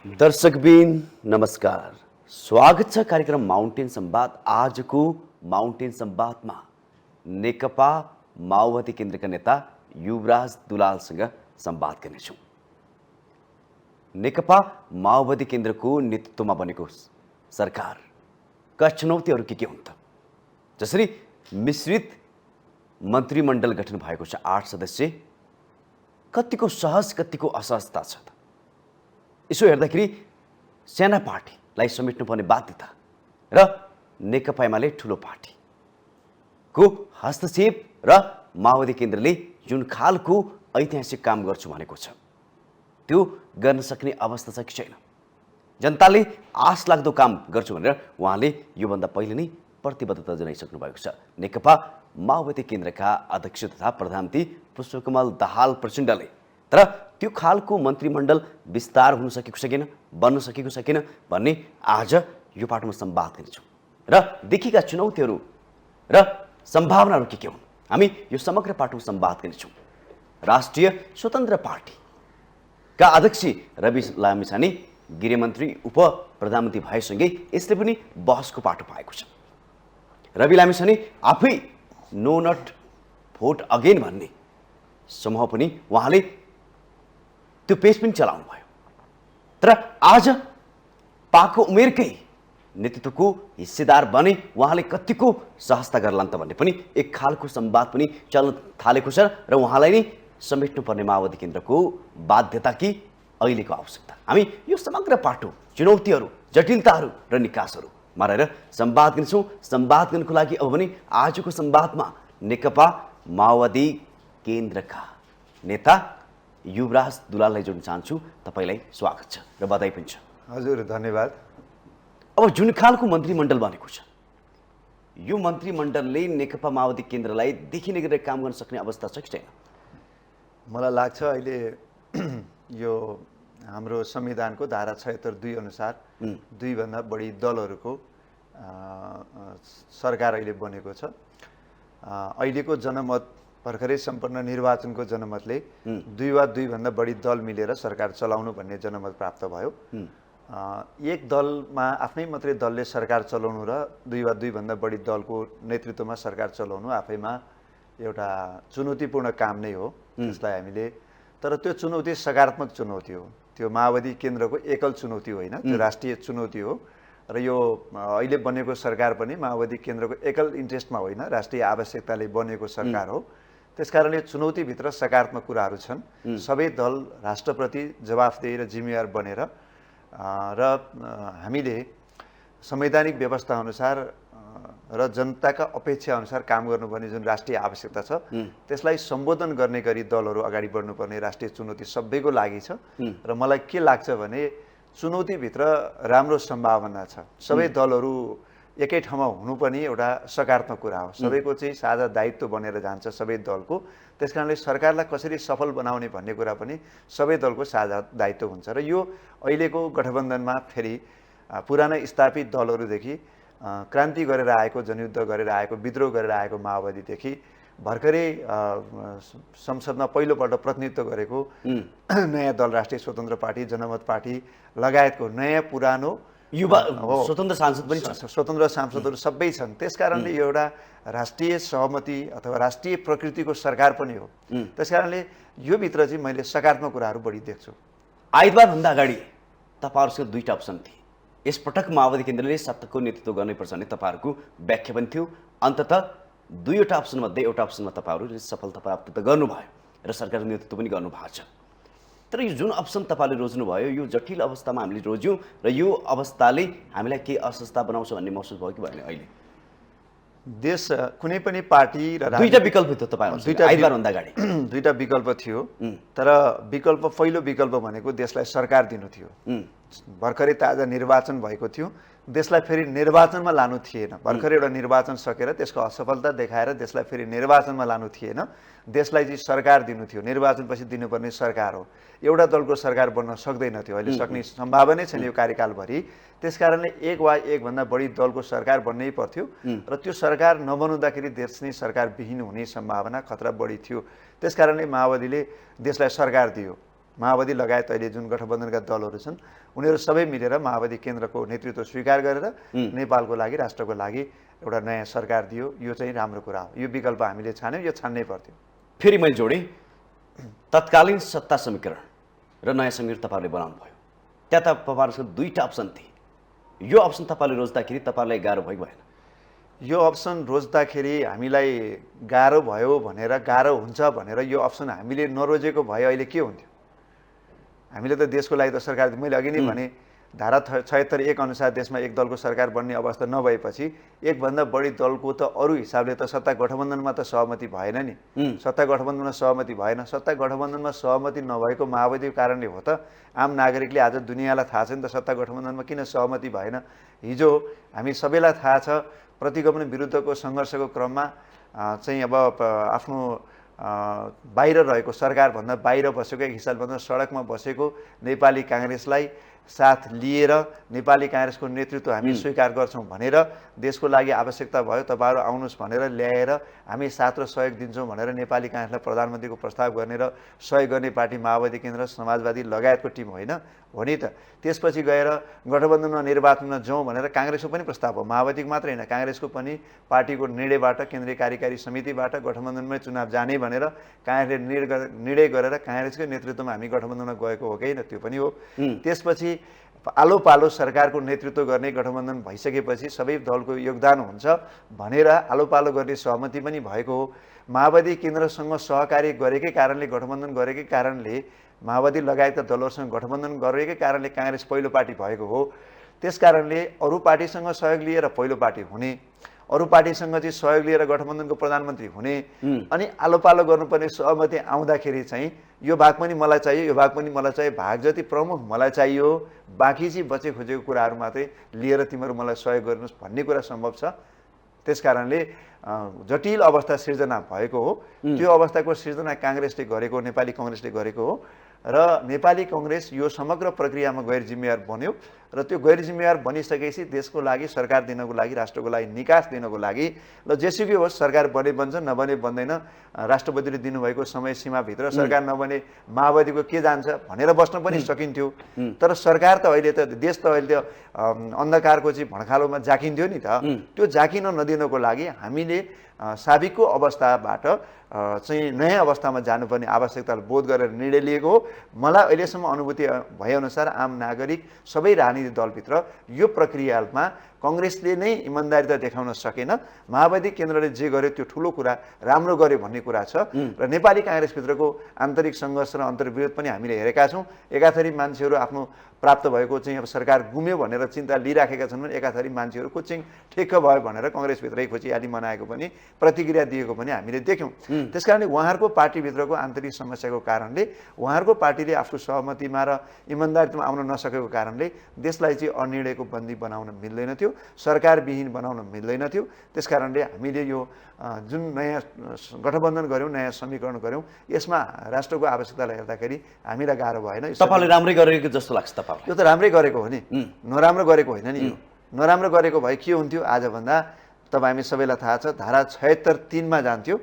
दर्शकबिन नमस्कार, स्वागत छ कार्यक्रम माउन्टेन संवाद। आजको माउन्टेन संवादमा नेकपा माओवादी केन्द्रका नेता युवराज दुलालसँग संवाद गर्नेछौँ। नेकपा माओवादी केन्द्रको नेतृत्वमा बनेको सरकारका चुनौतीहरू के हुन् त? जसरी मिश्रित मन्त्रीमण्डल गठन भएको छ, 8 सदस्य, कतिको सहज कतिको असहजता छ त? यसो हेर्दाखेरि साना पार्टीलाई समेट्नुपर्ने बाध्यता र नेकपा एमाले ठुलो पार्टीको हस्तक्षेप र माओवादी केन्द्रले जुन खालको ऐतिहासिक काम गर्छु भनेको छ त्यो गर्न सक्ने अवस्था छ कि छैन? जनताले आश लाग्दो काम गर्छु भनेर उहाँले योभन्दा पहिले नै प्रतिबद्धता जनाइसक्नु भएको छ। नेकपा माओवादी केन्द्रका अध्यक्ष तथा प्रधानमन्त्री पुष्पकमल दाहाल प्रचण्डले तर त्यो खालको मन्त्रीमण्डल विस्तार हुन सकेको सकेन, बन्न सकेको सकेन भन्ने आज यो पाठमा संवाद गर्छौँ र देखिएका चुनौतीहरू र सम्भावनाहरू के हुन् हामी यो समग्र पाठमा संवाद गर्छौँ। राष्ट्रिय स्वतन्त्र पार्टीका अध्यक्ष रवि लामिछाने गृहमन्त्री उप प्रधानमन्त्री भएसँगै यसले पनि बहसको पाटो पाएको छ। रवि लामिछाने आफै नो नट भोट अगेन भन्ने समूह पनि उहाँले त्यो पेज पनि चलाउनु भयो। तर आज पाको उमेरकै नेतृत्वको हिस्सेदार बने उहाँले कतिको सहजता गर्लान् त भन्ने पनि एक खालको संवाद पनि चल्न थालेको छ र उहाँलाई नै समेट्नुपर्ने माओवादी केन्द्रको बाध्यता कि अहिलेको आवश्यकता, हामी यो समग्र पाटो चुनौतीहरू, जटिलताहरू र निकासहरूमा रहेर संवाद गर्छौँ। संवाद गर्नको लागि अब भने आजको संवादमा नेकपा माओवादी केन्द्रका नेता युवराज दुलाललाई जोड्न चाहन्छु। तपाईँलाई स्वागत छ र बधाई पनि छ। हजुर, धन्यवाद। अब जुन खालको मन्त्रीमण्डल बनेको छ यो मन्त्रीमण्डलले नेकपा माओवादी केन्द्रलाई देखिने गरेर काम गर्न सक्ने अवस्था छ कि छैन? मलाई लाग्छ अहिले यो हाम्रो संविधानको धारा 76(2) अनुसार दुईभन्दा बढी दलहरूको सरकार अहिले बनेको छ। अहिलेको जनमत, भर्खरै सम्पन्न निर्वाचनको जनमतले 2 वा 2 भन्दा बढी दल मिलेर सरकार चलाउनु भन्ने जनमत प्राप्त भयो। एक दलमा आफ्नै मात्रै दलले सरकार चलाउनु र 2 वा 2 भन्दा बढी दलको नेतृत्वमा सरकार चलाउनु आफैमा एउटा चुनौतीपूर्ण काम नै हो। त्यसलाई हामीले, तर त्यो चुनौती सकारात्मक चुनौती हो, त्यो माओवादी केन्द्रको एकल चुनौती होइन, त्यो राष्ट्रिय चुनौती हो। र यो अहिले बनेको सरकार पनि माओवादी केन्द्रको एकल इन्ट्रेस्टमा होइन, राष्ट्रिय आवश्यकताले बनेको सरकार हो। त्यसकारणले चुनौतीभित्र सकारात्मक कुराहरू छन्। सबै दल राष्ट्रप्रति जवाफदेही र जिम्मेवार बनेर र हामीले संवैधानिक व्यवस्था अनुसार र जनताका अपेक्षा अनुसार काम गर्नुपर्ने जुन राष्ट्रिय आवश्यकता छ त्यसलाई सम्बोधन गर्ने गरी दलहरू अगाडि बढ्नुपर्ने राष्ट्रिय चुनौती सबैको लागि छ। र मलाई के लाग्छ भने चुनौतीभित्र राम्रो सम्भावना छ। सबै दलहरू एकै ठाउँमा हुनु पनि एउटा सकारात्मक कुरा हो। सबैको चाहिँ साझा दायित्व बनेर जान्छ सबै दलको। त्यसकारणले सरकारलाई कसरी सफल बनाउने भन्ने कुरा पनि सबै दलको साझा दायित्व हुन्छ। र यो अहिलेको गठबन्धनमा फेरि पुराना स्थापित दलहरूदेखि क्रान्ति गरेर आएको, जनयुद्ध गरेर आएको, विद्रोह गरेर आएको माओवादीदेखि भर्खरै संसदमा पहिलोपल्ट प्रतिनिधित्व गरेको नयाँ दल राष्ट्रिय स्वतन्त्र पार्टी, जनमत पार्टी लगायतको नयाँ पुरानो युवा स्वतन्त्र सांसद पनि छन्, स्वतन्त्र सांसदहरू सबै छन्। त्यसकारणले यो एउटा राष्ट्रिय सहमति अथवा राष्ट्रिय प्रकृतिको सरकार पनि हो। त्यसकारणले यो भित्र चाहिँ मैले सकारात्मक कुराहरू बढी देख्छु। आइतबारभन्दा अगाडि तपाईँहरूसँग दुईवटा अप्सन थिए। यसपटक माओवादी केन्द्रले सत्ताको नेतृत्व गर्नुपर्छ भन्ने तपाईँहरूको व्याख्या पनि थियो। अन्ततः दुईवटा अप्सनमध्ये एउटा अप्सनमा तपाईँहरूले सफलता प्राप्त त गर्नुभयो र सरकारको नेतृत्व पनि गर्नुभएको छ। तर यो जुन अप्सन तपाईँले रोज्नुभयो यो जटिल अवस्थामा हामीले रोज्यौँ र यो अवस्थाले हामीलाई के असहजता बनाउँछ भन्ने महसुस भयो कि भएन? अहिले देश कुनै पनि पार्टी र दुईटा विकल्प थियो तपाईँहरू आइतबारभन्दा अगाडि, दुईटा विकल्प थियो। तर विकल्प, पहिलो विकल्प भनेको देशलाई सरकार दिनु थियो। भर्खरै ताजा निर्वाचन भएको थियो, देशलाई फेरि निर्वाचनमा लानु थिएन। भर्खरै एउटा निर्वाचन सकेर त्यसको असफलता देखाएर देशलाई फेरि निर्वाचनमा लानु थिएन, देशलाई चाहिँ सरकार दिनु थियो। निर्वाचनपछि दिनुपर्ने सरकार हो। एउटा दलको सरकार बन्न सक्दैन थियो, अहिले सक्ने सम्भावनै छैन यो कार्यकालभरि। त्यसकारणले एक वा एकभन्दा बढी दलको सरकार बन्नै पर्थ्यो र त्यो सरकार नबनाउँदाखेरि देश नै सरकार विहीन हुने सम्भावना, खतरा बढी थियो। त्यसकारणले माओवादीले देशलाई सरकार दियो। माओवादी लगायत अहिले जुन गठबन्धनका दलहरू छन् उनीहरू सबै मिलेर माओवादी केन्द्रको नेतृत्व स्वीकार गरेर नेपालको लागि राष्ट्रको लागि एउटा नयाँ सरकार दियो। यो चाहिँ राम्रो कुरा हो। यो विकल्प हामीले छान्यौँ, यो छान्नै पर्थ्यो। फेरि मैले जोडेँ, तत्कालीन सत्ता समीकरण र नयाँ समीकरण तपाईँहरूले बनाउनु भयो। त्यहाँ तपाईँहरूसँग दुईवटा अप्सन थिए। यो अप्सन तपाईँले रोज्दाखेरि तपाईँलाई गाह्रो भयो भएन? यो अप्सन रोज्दाखेरि हामीलाई गाह्रो भयो भनेर, गाह्रो हुन्छ भनेर यो अप्सन हामीले नरोजेको भए अहिले के हुन्थ्यो? हामीले त देशको लागि त सरकार, मैले अघि नै भने धारा 76(1) अनुसार देशमा एक दलको सरकार बन्ने अवस्था नभएपछि एकभन्दा बढी दलको त अरू हिसाबले त सत्ता गठबन्धनमा त सहमति भएन नि। सत्ता गठबन्धनमा सहमति भएन। सत्ता गठबन्धनमा सहमति नभएको माओवादीको कारणले हो त आम नागरिकले आज दुनियाँलाई थाहा छ नि त सत्ता गठबन्धनमा किन सहमति भएन। हिजो हामी सबैलाई थाहा छ प्रतिगमन विरुद्धको सङ्घर्षको क्रममा चाहिँ अब आफ्नो बाहिर रहेको, सरकारभन्दा बाहिर बसेको, एक हिसाबभन्दा सडकमा बसेको नेपाली काङ्ग्रेसलाई साथ लिएर नेपाली काङ्ग्रेसको नेतृत्व हामी स्वीकार गर्छौँ भनेर देशको लागि आवश्यकता भयो तपाईँहरू आउनुहोस् भनेर ल्याएर हामी साथ र सहयोग दिन्छौँ भनेर नेपाली काङ्ग्रेसलाई प्रधानमन्त्रीको प्रस्ताव गर्ने र सहयोग गर्ने पार्टी माओवादी केन्द्र, समाजवादी लगायतको टिम होइन हो नि त। त्यसपछि गएर गठबन्धनमा निर्वाचनमा जाउँ भनेर काङ्ग्रेसको पनि प्रस्ताव हो। माओवादीको मात्रै होइन, काङ्ग्रेसको पनि पार्टीको निर्णयबाट, केन्द्रीय कार्यकारी समितिबाट गठबन्धनमै चुनाव जाने भनेर काङ्ग्रेसले निर्णय गरेर काङ्ग्रेसकै नेतृत्वमा हामी गठबन्धनमा गएको हो कि होइन? त्यो पनि हो। त्यसपछि आलो पालो सरकारको नेतृत्व गर्ने गठबन्धन भइसकेपछि सबै दलको योगदान हुन्छ भनेर आलो पालो गर्ने सहमति पनि भएको हो। माओवादी केन्द्रसँग सहकार्य गरेकै कारणले, गठबन्धन गरेकै कारणले, माओवादी लगायतका दलहरूसँग गठबन्धन गरेकै कारणले काङ्ग्रेस पहिलो पार्टी भएको हो। त्यसकारणले अरू पार्टीसँग सहयोग लिएर पहिलो पार्टी हुने, अरू पार्टीसँग चाहिँ सहयोग लिएर गठबन्धनको प्रधानमन्त्री हुने, अनि आलो पालो गर्नुपर्ने सहमति आउँदाखेरि चाहिँ यो भाग पनि मलाई चाहियो, यो भाग पनि मलाई चाहियो, भाग जति प्रमुख मलाई चाहियो, बाँकी चाहिँ बचे खोजेको कुराहरू मात्रै लिएर तिमीहरू मलाई सहयोग गर्नुहोस् भन्ने कुरा सम्भव छ। त्यसकारणले जटिल अवस्था सिर्जना भएको हो। त्यो अवस्थाको सिर्जना काङ्ग्रेसले गरेको, नेपाली काङ्ग्रेसले गरेको हो र नेपाली काङ्ग्रेस यो समग्र प्रक्रियामा गैर जिम्मेवार बन्यो र त्यो गैर जिम्मेवार बनिसकेपछि देशको लागि, सरकार दिनको लागि, राष्ट्रको लागि निकास दिनको लागि ल जेसुकै होस् सरकार बने बन्छ, नबने बन्दैन, राष्ट्रपतिले दिनुभएको समय सीमाभित्र सरकार नबने माओवादीको के जान्छ भनेर बस्न पनि सकिन्थ्यो। तर सरकार त अहिले त, देश त अहिले त अन्धकारको चाहिँ भणखालोमा जाकिन्थ्यो नि त। त्यो जाकिन नदिनको लागि हामीले साबिकको अवस्थाबाट चाहिँ नयाँ अवस्थामा जानुपर्ने आवश्यकता बोध गरेर निर्णय लिएको हो। मलाई अहिलेसम्म अनुभूति भएअनुसार आम नागरिक सबै राजनीतिक दलभित्र यो प्रक्रियामा काङ्ग्रेसले नै इमान्दारिता देखाउन सकेन। माओवादी केन्द्रले जे गर्यो त्यो ठुलो कुरा, राम्रो गर्यो भन्ने कुरा छ र नेपाली काङ्ग्रेसभित्रको आन्तरिक सङ्घर्ष र अन्तर्विरोध पनि हामीले हेरेका छौँ। एकाथरी मान्छेहरू आफ्नो प्राप्त भएको चाहिँ अब सरकार गुम्यो भनेर चिन्ता लिइराखेका छन् भने एकाथरी मान्छेहरू कोचिङ ठिक्क भयो भनेर काङ्ग्रेसभित्रै खोचिहाली मनाएको पनि, प्रतिक्रिया दिएको पनि हामीले देख्यौँ। त्यसकारणले उहाँहरूको पार्टीभित्रको आन्तरिक समस्याको कारणले, उहाँहरूको पार्टीले आफ्नो सहमतिमा र इमान्दारितामा आउन नसकेको कारणले देशलाई चाहिँ अनिर्णयको बन्दी बनाउन मिल्दैन थियो, सरकारविहीन बनाउन मिल्दैन थियो। त्यसकारणले हामीले यो जुन नयाँ गठबन्धन गऱ्यौँ, नयाँ समीकरण गऱ्यौँ, यसमा राष्ट्रको आवश्यकतालाई हेर्दाखेरि हामीलाई गाह्रो भएन। तपाईँले राम्रै गरेको जस्तो लाग्छ तपाईँलाई? यो त राम्रै गरेको हो नि, नराम्रो गरेको होइन नि। यो नराम्रो गरेको भए के हुन्थ्यो? आजभन्दा तपाईँ हामी सबैलाई थाहा छ धारा 76(3) मा जान्थ्यो।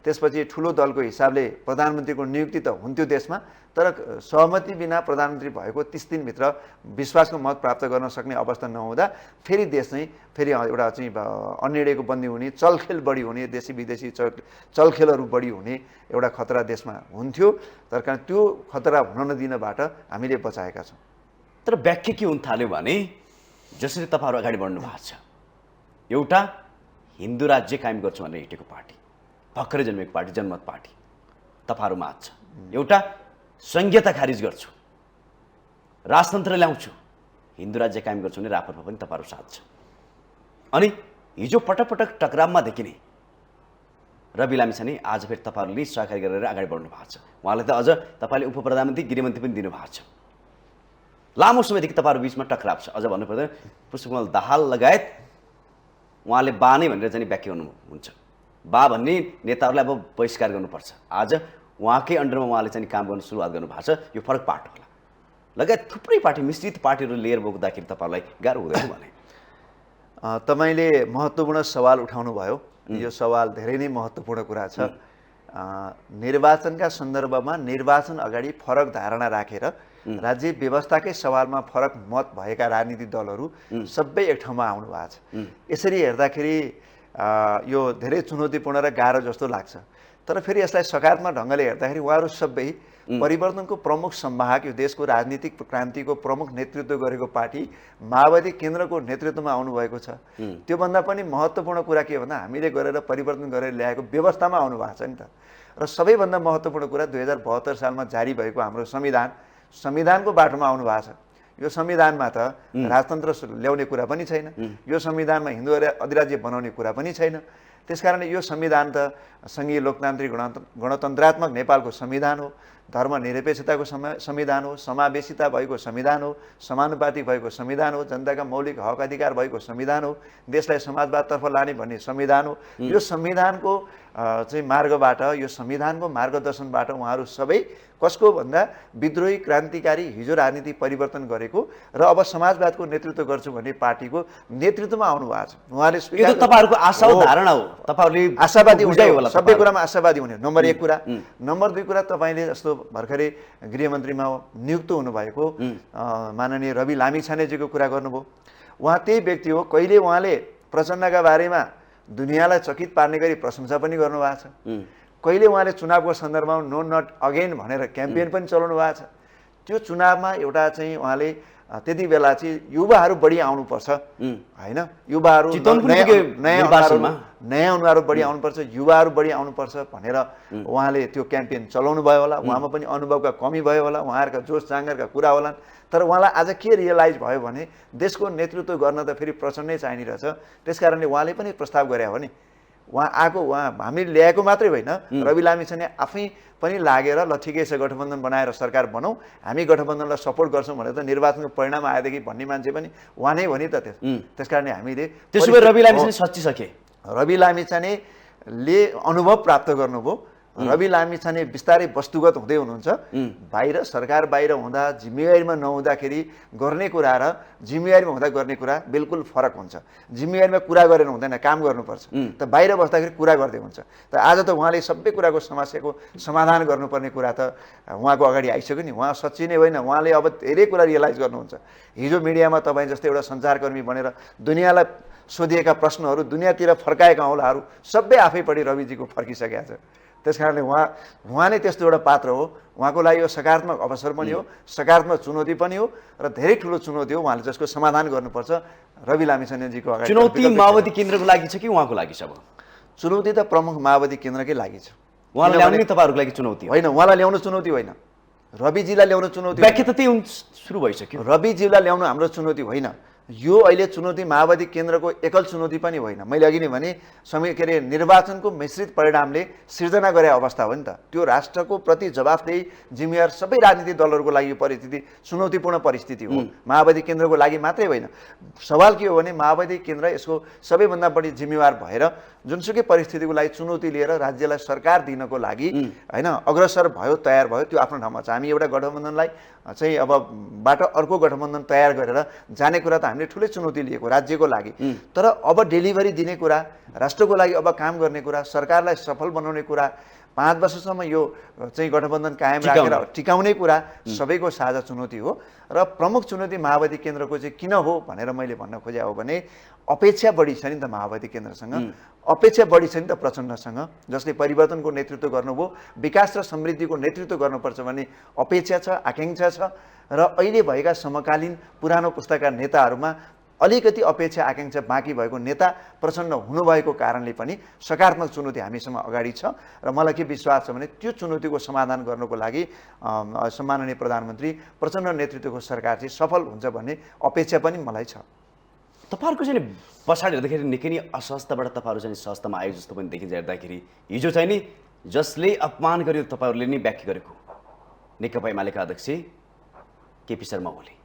त्यसपछि ठुलो दलको हिसाबले प्रधानमन्त्रीको नियुक्ति त हुन्थ्यो देशमा, तर सहमति बिना प्रधानमन्त्री भएको 30 दिनभित्र विश्वासको मत प्राप्त गर्न सक्ने अवस्था नहुँदा फेरि देश चाहिँ फेरि एउटा चाहिँ अनिर्णयको बन्दी हुने, चलखेल बढी हुने, देशी विदेशी चलखेलहरू बढी हुने एउटा खतरा देशमा हुन्थ्यो। तर कारण त्यो खतरा हुन नदिनबाट हामीले बचाएका छौँ। तर व्याख्या के हुन थाल्यो भने जसरी तपाईँहरू अगाडि बढ्नु भएको छ, एउटा हिन्दू राज्य कायम गर्छु भनेर हिँडेको पार्टी, भर्खरै जन्मेको पार्टी, जनमत पार्टी तपाईँहरूमा छ। एउटा संहिता खारिज गर्छु, राजतन्त्र ल्याउँछु, हिन्दू राज्य कायम गर्छु भने रापरमा पनि तपाईँहरू साथ छ। अनि हिजो पटक पटक टकरावमा देखिने रवि लामिछाने आज फेरि तपाईँहरूले सहकारी गरेर अगाडि बढ्नु भएको छ। उहाँले त अझ तपाईँले उप प्रधानमन्त्री, गृहमन्त्री पनि दिनुभएको छ। लामो समयदेखि तपाईँहरू बिचमा टकराव छ। अझ भन्नुपर्दा पुष्पकमल दाहाल लगायत उहाँले बा नै भनेर चाहिँ व्याख्या गर्नुहुन्छ। बा भन्ने नेताहरूलाई अब बहिष्कार गर्नुपर्छ। आज उहाँकै अन्डरमा उहाँले चाहिँ काम गर्न सुरुवात गर्नुभएको छ। यो फरक पार्ट होला। लगायत थुप्रै पार्टी, मिश्रित पार्टीहरू लिएर बोक्दाखेरि तपाईँहरूलाई गाह्रो हुँदैन भने? तपाईँले महत्त्वपूर्ण सवाल उठाउनु भयो। यो सवाल धेरै नै महत्त्वपूर्ण कुरा छ। निर्वाचनका सन्दर्भमा निर्वाचन अगाडि फरक धारणा राखेर राज्य व्यवस्थाकै सवालमा फरक मत भएका राजनीतिक दलहरू सबै एक ठाउँमा आउनु भएको छ। यसरी हेर्दाखेरि यो धेरै चुनौतीपूर्ण र गाह्रो जस्तो लाग्छ। तर फेरि यसलाई सकारात्मक ढङ्गले हेर्दाखेरि उहाँहरू सबै परिवर्तनको प्रमुख संवाहक, यो देशको राजनीतिक क्रान्तिको प्रमुख नेतृत्व गरेको पार्टी माओवादी केन्द्रको नेतृत्वमा आउनुभएको छ। त्योभन्दा पनि महत्त्वपूर्ण कुरा के भन्दा हामीले गरेर परिवर्तन गरेर ल्याएको व्यवस्थामा आउनु भएको छ नि त। र सबैभन्दा महत्त्वपूर्ण कुरा 2072 सालमा जारी भएको हाम्रो संविधानको बाटोमा आउनु भएको छ। यो संविधानमा त राजतन्त्र ल्याउने कुरा पनि छैन, यो संविधानमा हिन्दू अधिराज्य बनाउने कुरा पनि छैन। त्यसकारणले यो संविधान त सङ्घीय लोकतान्त्रिक गणतन्त्रात्मक नेपालको संविधान हो, धर्मनिरपेक्षताको संविधान हो, समावेशिता भएको संविधान हो, समानुपातिक भएको संविधान हो, जनताका मौलिक हक अधिकार भएको संविधान हो, देशलाई समाजवादतर्फ लाने भन्ने संविधान हो। यो संविधानको चाहिँ मार्गबाट, यो संविधानको मार्गदर्शनबाट उहाँहरू सबै कसको भन्दा विद्रोही क्रान्तिकारी हिजो राजनीति परिवर्तन गरेको र अब समाजवादको नेतृत्व गर्छु भन्ने पार्टीको नेतृत्वमा आउनु भएको छ। उहाँले यो त तपाईहरुको आशा हो, धारणा हो, तपाईहरुले आशावादी हुँदै होला, सबै कुरामा आशावादी हुने। नम्बर 1 कुरा। नम्बर 2 कुरा, तपाईले जस्तो भर्खरै गृहमन्त्रीमा नियुक्त हुनुभएको माननीय रवि लामिछानेजीको कुरा गर्नुभयो। उहाँ त्यही व्यक्ति हो, कहिले उहाँले प्रचण्डका बारेमा दुनियाँलाई चकित पार्ने गरी प्रशंसा पनि गर्नुभएको छ, कहिले उहाँले चुनावको सन्दर्भमा नो नट अगेन भनेर क्याम्पेन पनि चलाउनु भएको छ। त्यो चुनावमा एउटा चाहिँ उहाँले त्यति बेला चाहिँ युवाहरू बढी आउनुपर्छ हैन, युवाहरू नयाँ अनुहारहरू बढी आउनुपर्छ, युवाहरू बढी आउनुपर्छ भनेर उहाँले त्यो क्याम्पेन चलाउनु भयो होला। उहाँमा पनि अनुभवका कमी भयो होला, उहाँहरूका जोस जाँगरका कुरा होलान्। तर उहाँलाई आज के रियलाइज भयो भने देशको नेतृत्व गर्न त फेरि प्रचण्डै चाहिने रहेछ। त्यसकारणले उहाँले पनि प्रस्ताव गरे हो नि। उहाँ हामीले ल्याएको मात्रै होइन, रवि लामिछाने आफै पनि लागेर ल ठिकै छ गठबन्धन बनाएर सरकार बनाऊ, हामी गठबन्धनलाई सपोर्ट गर्छौँ भनेर त निर्वाचनको परिणाम आएदेखि भन्ने मान्छे पनि उहाँ नै हो नि त। त्यसकारणले हामीले त्यसो भए रवि लामिछाने सच्चिसके। रवि लामिछानेले अनुभव प्राप्त गर्नुभयो। रवि लामिछाने बिस्तारै वस्तुगत हुँदै हुनुहुन्छ। बाहिर सरकार बाहिर हुँदा जिम्मेवारीमा नहुँदाखेरि गर्ने कुरा र जिम्मेवारीमा हुँदा गर्ने कुरा बिल्कुल फरक हुन्छ। जिम्मेवारीमा कुरा गरेर हुँदैन, काम गर्नुपर्छ। त बाहिर बस्दाखेरि कुरा गर्दै हुन्छ। त आज त उहाँले सबै कुराको समस्याको समाधान गर्नुपर्ने कुरा त उहाँको अगाडि आइसक्यो नि। उहाँ सच्ची नै होइन, उहाँले अब धेरै कुरा रियलाइज गर्नुहुन्छ। हिजो मिडियामा तपाईँ जस्तै एउटा सञ्चारकर्मी बनेर दुनियाँलाई सोधिएका प्रश्नहरू, दुनियाँतिर फर्काएका औँलाहरू सबै आफैपट्टि रविजीको फर्किसकेका छ। त्यसकारणले उहाँ नै त्यस्तो एउटा पात्र हो। उहाँको लागि यो सकारात्मक अवसर पनि हो, सकारात्मक चुनौती पनि हो र धेरै ठुलो चुनौती हो। उहाँले जसको समाधान गर्नुपर्छ रवि लामिछानेजीको अगाडि। चुनौती माओवादी केन्द्रको लागि छ कि उहाँको लागि छ? चुनौती त प्रमुख माओवादी केन्द्रकै लागि छ। उहाँलाई ल्याउनु तपाईहरुको लागि चुनौती होइन, उहाँलाई ल्याउनु चुनौती होइन, रविजीलाई ल्याउनु चुनौती। व्याख्या त त्यही सुरु भइसक्यो। रविजीलाई ल्याउनु हाम्रो चुनौती होइन। यो अहिले चुनौती माओवादी केन्द्रको एकल चुनौती पनि होइन। मैले अघि नै भने के अरे निर्वाचनको मिश्रित परिणामले सिर्जना गरे अवस्था हो नि त। त्यो राष्ट्रको प्रति जवाफदेही जिम्मेवार सबै राजनीतिक दलहरूको लागि यो परिस्थिति चुनौतीपूर्ण परिस्थिति हो। माओवादी केन्द्रको लागि मात्रै होइन। सवाल के हो भने माओवादी केन्द्र यसको सबैभन्दा बढी जिम्मेवार भएर जुनसुकै परिस्थितिको लागि चुनौती लिएर राज्यलाई सरकार दिनको लागि होइन अग्रसर भयो, तयार भयो, त्यो आफ्नो ठाउँमा छ। हामी एउटा गठबन्धनलाई चाहिँ अब बाट अर्को गठबन्धन तयार गरेर जाने कुरा त हामीले ठुलै चुनौती लिएको राज्यको लागि। तर अब डेलिभरी दिने कुरा, राष्ट्रको लागि अब काम गर्ने कुरा, सरकारलाई सफल बनाउने कुरा, 5 वर्षसम्म यो चाहिँ गठबन्धन कायम राखेर टिकाउने कुरा सबैको साझा चुनौती हो। र प्रमुख चुनौती माओवादी केन्द्रको चाहिँ किन हो भनेर मैले भन्न खोजेँ हो भने अपेक्षा बढी छ नि त माओवादी केन्द्रसँग, अपेक्षा बढी छ नि त प्रचण्डसँग, जसले परिवर्तनको नेतृत्व गर्नुभयो, विकास र समृद्धिको नेतृत्व गर्नुपर्छ भन्ने अपेक्षा छ, आकाङ्क्षा छ। र अहिले भएका समकालीन पुरानो पुस्ताका नेताहरूमा अलिकति अपेक्षा आकाङ्क्षा बाँकी भएको नेता प्रचण्ड हुनुभएको कारणले पनि सकारात्मक चुनौती हामीसँग अगाडि छ। र मलाई के विश्वास छ भने त्यो चुनौतीको समाधान गर्नको लागि सम्माननीय प्रधानमन्त्री प्रचण्ड नेतृत्वको सरकार चाहिँ सफल हुन्छ भन्ने अपेक्षा पनि मलाई छ। तपाईहरुको चाहिँ पछाडि हेर्दाखेरि निकै नै असहजताबाट तपाईहरु चाहिँ सहजतामा आयो जस्तो पनि देखिन्छ। हेर्दाखेरि हिजो चाहिँ नि जसले अपमान गर्यो तपाईहरुले नै व्याख्या गरेको नेकपा एमालेका अध्यक्ष केपी शर्मा ओली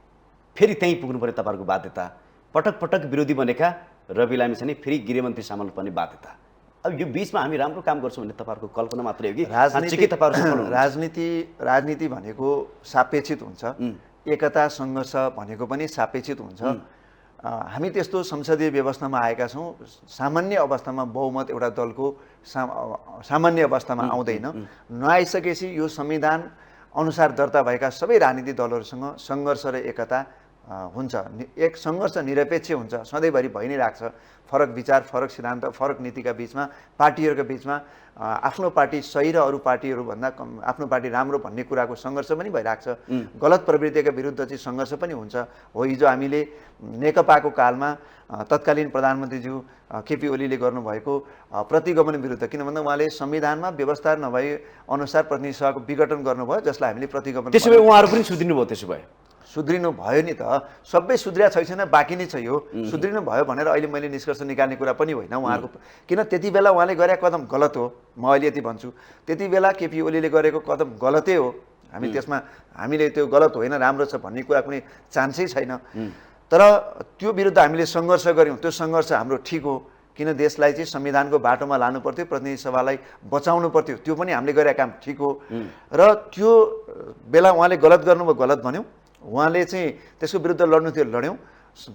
फेरि त्यहीँ पुग्नु पर्यो तपाईहरुको बाध्यता। पटक पटक विरोधी बनेका रवि लामिछाने फेरि गृहमन्त्री सामल पर्ने बाध्यता। अब यो बीचमा हामी राम्रो काम गर्छौँ भन्ने तपाईहरुको कल्पना मात्रै हो कि राजनीति भनेको सापेक्षित हुन्छ, एकता सङ्घर्ष भनेको पनि सापेक्षित हुन्छ। हामी त्यस्तो संसदीय व्यवस्थामा आएका छौँ। सामान्य अवस्थामा बहुमत एउटा दलको सामान्य अवस्थामा आउँदैन। नआइसकेपछि यो संविधान अनुसार दर्ता भएका सबै राजनीतिक दलहरूसँग सङ्घर्ष र एकता हुन्छ। एक सङ्घर्ष निरपेक्ष हुन्छ, सधैँभरि भइ नै राख्छ। फरक विचार, फरक सिद्धान्त, फरक नीतिका बिचमा, पार्टीहरूका बिचमा आफ्नो पार्टी सही र अरू पार्टीहरूभन्दा कम आफ्नो पार्टी राम्रो भन्ने कुराको सङ्घर्ष पनि भइरहेको छ। गलत प्रवृत्तिका विरुद्ध चाहिँ सङ्घर्ष पनि हुन्छ। हो हिजो हामीले नेकपाको कालमा तत्कालीन प्रधानमन्त्रीज्यू केपी ओलीले गर्नुभएको प्रतिगमन विरुद्ध, किन भन्दा उहाँले संविधानमा व्यवस्था नभए अनुसार प्रतिनिधि सभाको विघटन गर्नुभयो, जसलाई हामीले प्रतिगमन। त्यसो भए उहाँहरू पनि सुध्रिनु भयो। त्यसो भए सुध्रिनु भयो नि त, सबै सुध्रिया छैन, बाँकी नै छ। यो सुध्रिनु भयो भनेर अहिले मैले निष्कर्ष निकाल्ने कुरा पनि होइन उहाँहरूको, किन त्यति बेला उहाँले गरेको कदम गलत हो। म अहिले यति भन्छु, त्यति बेला केपी ओलीले गरेको कदम गलतै हो। हामी त्यसमा हामीले त्यो गलत होइन राम्रो छ भन्ने कुरा कुनै चान्सै छैन। तर त्यो विरुद्ध हामीले सङ्घर्ष गऱ्यौँ, त्यो सङ्घर्ष हाम्रो ठिक हो। किन देशलाई चाहिँ संविधानको बाटोमा लानु पर्थ्यो, प्रतिनिधि सभालाई बचाउनु पर्थ्यो, त्यो पनि हामीले गरेका काम ठिक हो। र त्यो बेला उहाँले गलत गर्नुभयो, गलत भन्यौँ। उहाँले चाहिँ त्यसको विरुद्ध लड्नु थियो, लड्यौँ।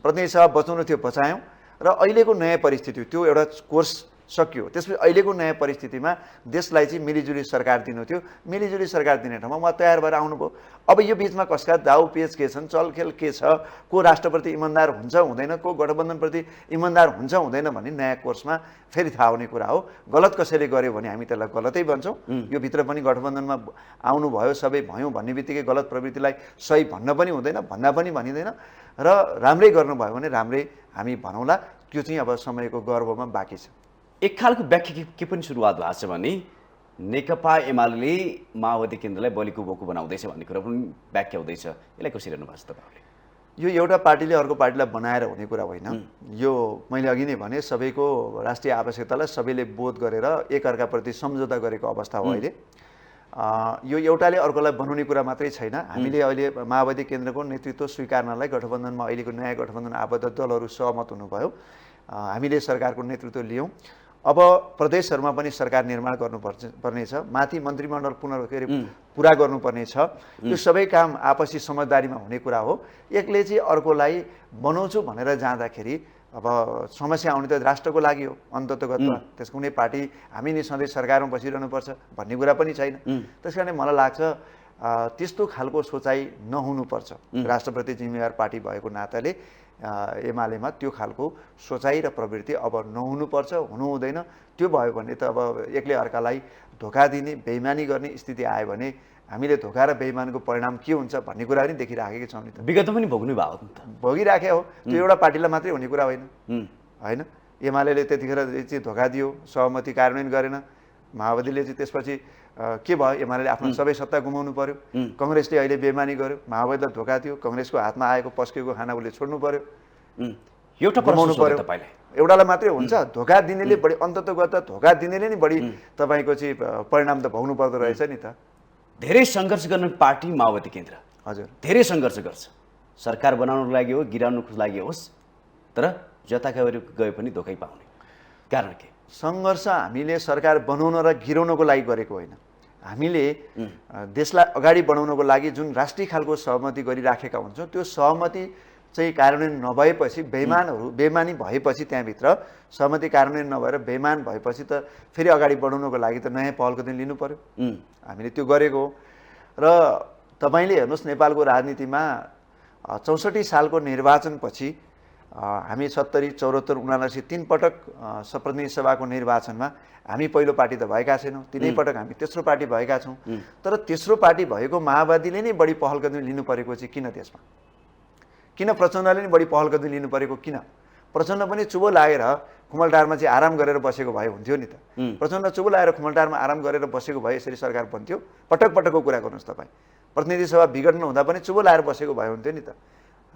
प्रतिनिधि सभा बचाउनु थियो, बचायौँ। र अहिलेको नयाँ परिस्थिति, त्यो एउटा कोर्स सकियो। त्यसपछि अहिलेको नयाँ परिस्थितिमा देशलाई चाहिँ मिलिजुली सरकार दिनु थियो। मिलिजुली सरकार दिने ठाउँमा उहाँ तयार भएर आउनुभयो। अब यो बिचमा कसका दाउ पेच के छन्, चलखेल के छ, को राष्ट्रप्रति इमान्दार हुन्छ हुँदैन, को गठबन्धनप्रति इमान्दार हुन्छ हुँदैन भन्ने नयाँ कोर्समा फेरि थाहा हुने कुरा हो। गलत कसैले गर्यो भने हामी त्यसलाई गलतै भन्छौँ। यो भित्र पनि गठबन्धनमा आउनुभयो, सबै भयौँ भन्ने बित्तिकै गलत प्रवृत्तिलाई सही भन्न पनि हुँदैन, भन्दा पनि भनिँदैन। र राम्रै गर्नुभयो भने राम्रै हामी भनौँला। त्यो चाहिँ अब समयको गर्भमा बाँकी छ। एक खालको व्याख्या के पनि सुरुवात भएको छ भने नेकपा एमाले माओवादी केन्द्रलाई बलिको बोको बनाउँदैछ भन्ने कुरा पनि व्याख्या हुँदैछ। यसलाई कसरी हेर्नु भएको छ तपाईँहरूले? यो एउटा पार्टीले अर्को पार्टीलाई बनाएर हुने कुरा होइन। यो मैले अघि नै भने सबैको राष्ट्रिय आवश्यकतालाई सबैले बोध गरेर एकअर्काप्रति सम्झौता गरेको अवस्था हो अहिले। यो एउटाले अर्कोलाई बनाउने कुरा मात्रै छैन। हामीले अहिले माओवादी केन्द्रको नेतृत्व स्वीकार्नलाई गठबन्धनमा अहिलेको नयाँ गठबन्धन आबद्ध दलहरू सहमत हुनुभयो। हामीले सरकारको नेतृत्व लियौँ। अब प्रदेशहरूमा पनि सरकार निर्माण गर्नुपर्नेछ, माथि मन्त्रीमण्डल पुरा गर्नुपर्ने छ। यो सबै काम आपसी समझदारीमा हुने कुरा हो। एकले चाहिँ अर्कोलाई बनाउँछु भनेर जाँदाखेरि अब समस्या आउने त राष्ट्रको लागि हो अन्ततगतमा। त्यसको कुनै पार्टी हामी नै सधैँ सरकारमा बसिरहनुपर्छ भन्ने कुरा पनि छैन। त्यस कारणले मलाई लाग्छ त्यस्तो खालको सोचाइ नहुनुपर्छ। राष्ट्रप्रति जिम्मेवार पार्टी भएको नाताले एमालेमा त्यो खालको सोचाइ र प्रवृत्ति अब नहुनुपर्छ, हुनु हुँदैन। त्यो भयो भने त अब एकले अर्कालाई धोका दिने, बेइमानी गर्ने स्थिति आयो भने हामीले धोका र बेइमानीको परिणाम के हुन्छ भन्ने कुरा पनि देखिराखेकै छौँ नि त। विगतमा पनि भोग्नु भयो नि त। भोगिराखे हो। त्यो एउटा पार्टीलाई मात्रै हुने कुरा होइन होइन। एमाले त्यतिखेर चाहिँ धोका दियो, सहमति कार्यान्वयन गरेन। माओवादीले चाहिँ त्यसपछि के भयो, एमाले आफ्नो सबै सत्ता गुमाउनु पर्यो। कङ्ग्रेसले अहिले बेइमानी गर्यो, माओवादीलाई धोका दियो, कङ्ग्रेसको हातमा आएको पस्केको खाना उसले छोड्नु पर्यो। एउटा गुमाउनु पर्यो। एउटालाई मात्रै हुन्छ? धोका दिनेले बढी, अन्ततगत धोका दिनेले नै बढी तपाईँको चाहिँ परिणाम त भोग्नु पर्दो रहेछ नि त। धेरै सङ्घर्ष गर्ने पार्टी माओवादी केन्द्र हजुर धेरै सङ्घर्ष गर्छ, सरकार बनाउनको लागि हो, गिराउनको लागि होस्, तर जता गए पनि धोकै पाउने। कारण के? सङ्घर्ष हामीले सरकार बनाउन र गिराउनको लागि गरेको होइन। हामीले देशलाई अगाडि बढाउनको लागि जुन राष्ट्रिय खालको सहमति गरिराखेका हुन्छौँ, त्यो सहमति चाहिँ कार्यान्वयन नभएपछि बेइमानी भएपछि त्यहाँभित्र सहमति कार्यान्वयन नभएर बेइमान भएपछि त फेरि अगाडि बढाउनको लागि त नयाँ पहल कदम लिनु पर्यो। हामीले त्यो गरेको हो। र तपाईँले हेर्नुहोस् नेपालको राजनीतिमा 64 सालको निर्वाचनपछि हामी 70, 74, 79 3 पटक प्रतिनिधि सभाको निर्वाचनमा हामी पहिलो पार्टी त भएका छैनौँ। 3 पटक हामी तेस्रो पार्टी भएका छौँ। तर तेस्रो पार्टी भएको माओवादीले नै बढी पहल कदमी लिनु परेको चाहिँ किन? देशमा किन प्रचण्डले नै बढी पहल कदमी लिनु परेको किन? प्रचण्ड पनि चुबो लागेर खुमलटारमा चाहिँ आराम गरेर बसेको भए हुन्थ्यो नि त। प्रचण्ड चुबो लागेर खुमलटारमा आराम गरेर बसेको भए यसरी सरकार बन्थ्यो? पटक पटकको कुरा गर्नुहोस् तपाईँ। प्रतिनिधि सभा विघटन हुँदा पनि चुबो लागेर बसेको भए हुन्थ्यो नि त।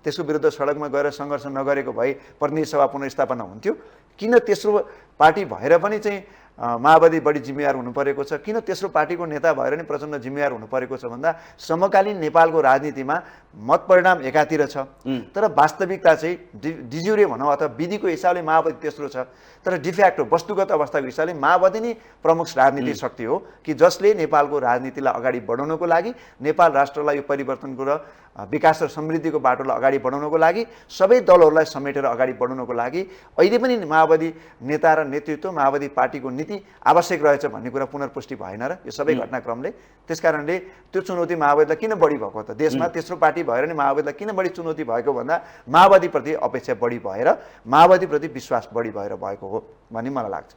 त्यसको विरुद्ध सडकमा गएर सङ्घर्ष नगरेको भए प्रतिनिधि सभा पुनर्स्थापना हुन्थ्यो? किन तेस्रो पार्टी भएर पनि चाहिँ माओवादी बढी जिम्मेवार हुनु परेको छ, किन तेस्रो पार्टीको नेता भएर नि प्रचण्ड जिम्मेवार हुनु परेको छ भन्दा समकालीन नेपालको राजनीतिमा मत परिणाम एकातिर छ, तर वास्तविकता चाहिँ डिज्युरे भनौँ अथवा विधिको हिसाबले माओवादी तेस्रो छ, तर डिफ्याक्टो वस्तुगत अवस्थाको हिसाबले माओवादी नै प्रमुख राजनीतिक शक्ति हो कि जसले नेपालको राजनीतिलाई अगाडि बढाउनको लागि, नेपाल राष्ट्रलाई यो परिवर्तनको र विकास र समृद्धिको बाटोलाई अगाडि बढाउनको लागि, सबै दलहरूलाई समेटेर अगाडि बढाउनको लागि अहिले पनि माओवादी नेता र नेतृत्व, माओवादी पार्टीको नीति आवश्यक रहेछ भन्ने कुरा पुनर्पुष्टि भएन र यो सबै घटनाक्रमले। त्यसकारणले त्यो चुनौती माओवादीलाई किन बढी भएको त, देशमा तेस्रो पार्टी भएर नि माओवादीलाई किन बढी चुनौती भएको भन्दा माओवादीप्रति अपेक्षा बढी भएर, माओवादीप्रति विश्वास बढी भएर भएको हो भन्ने मलाई लाग्छ।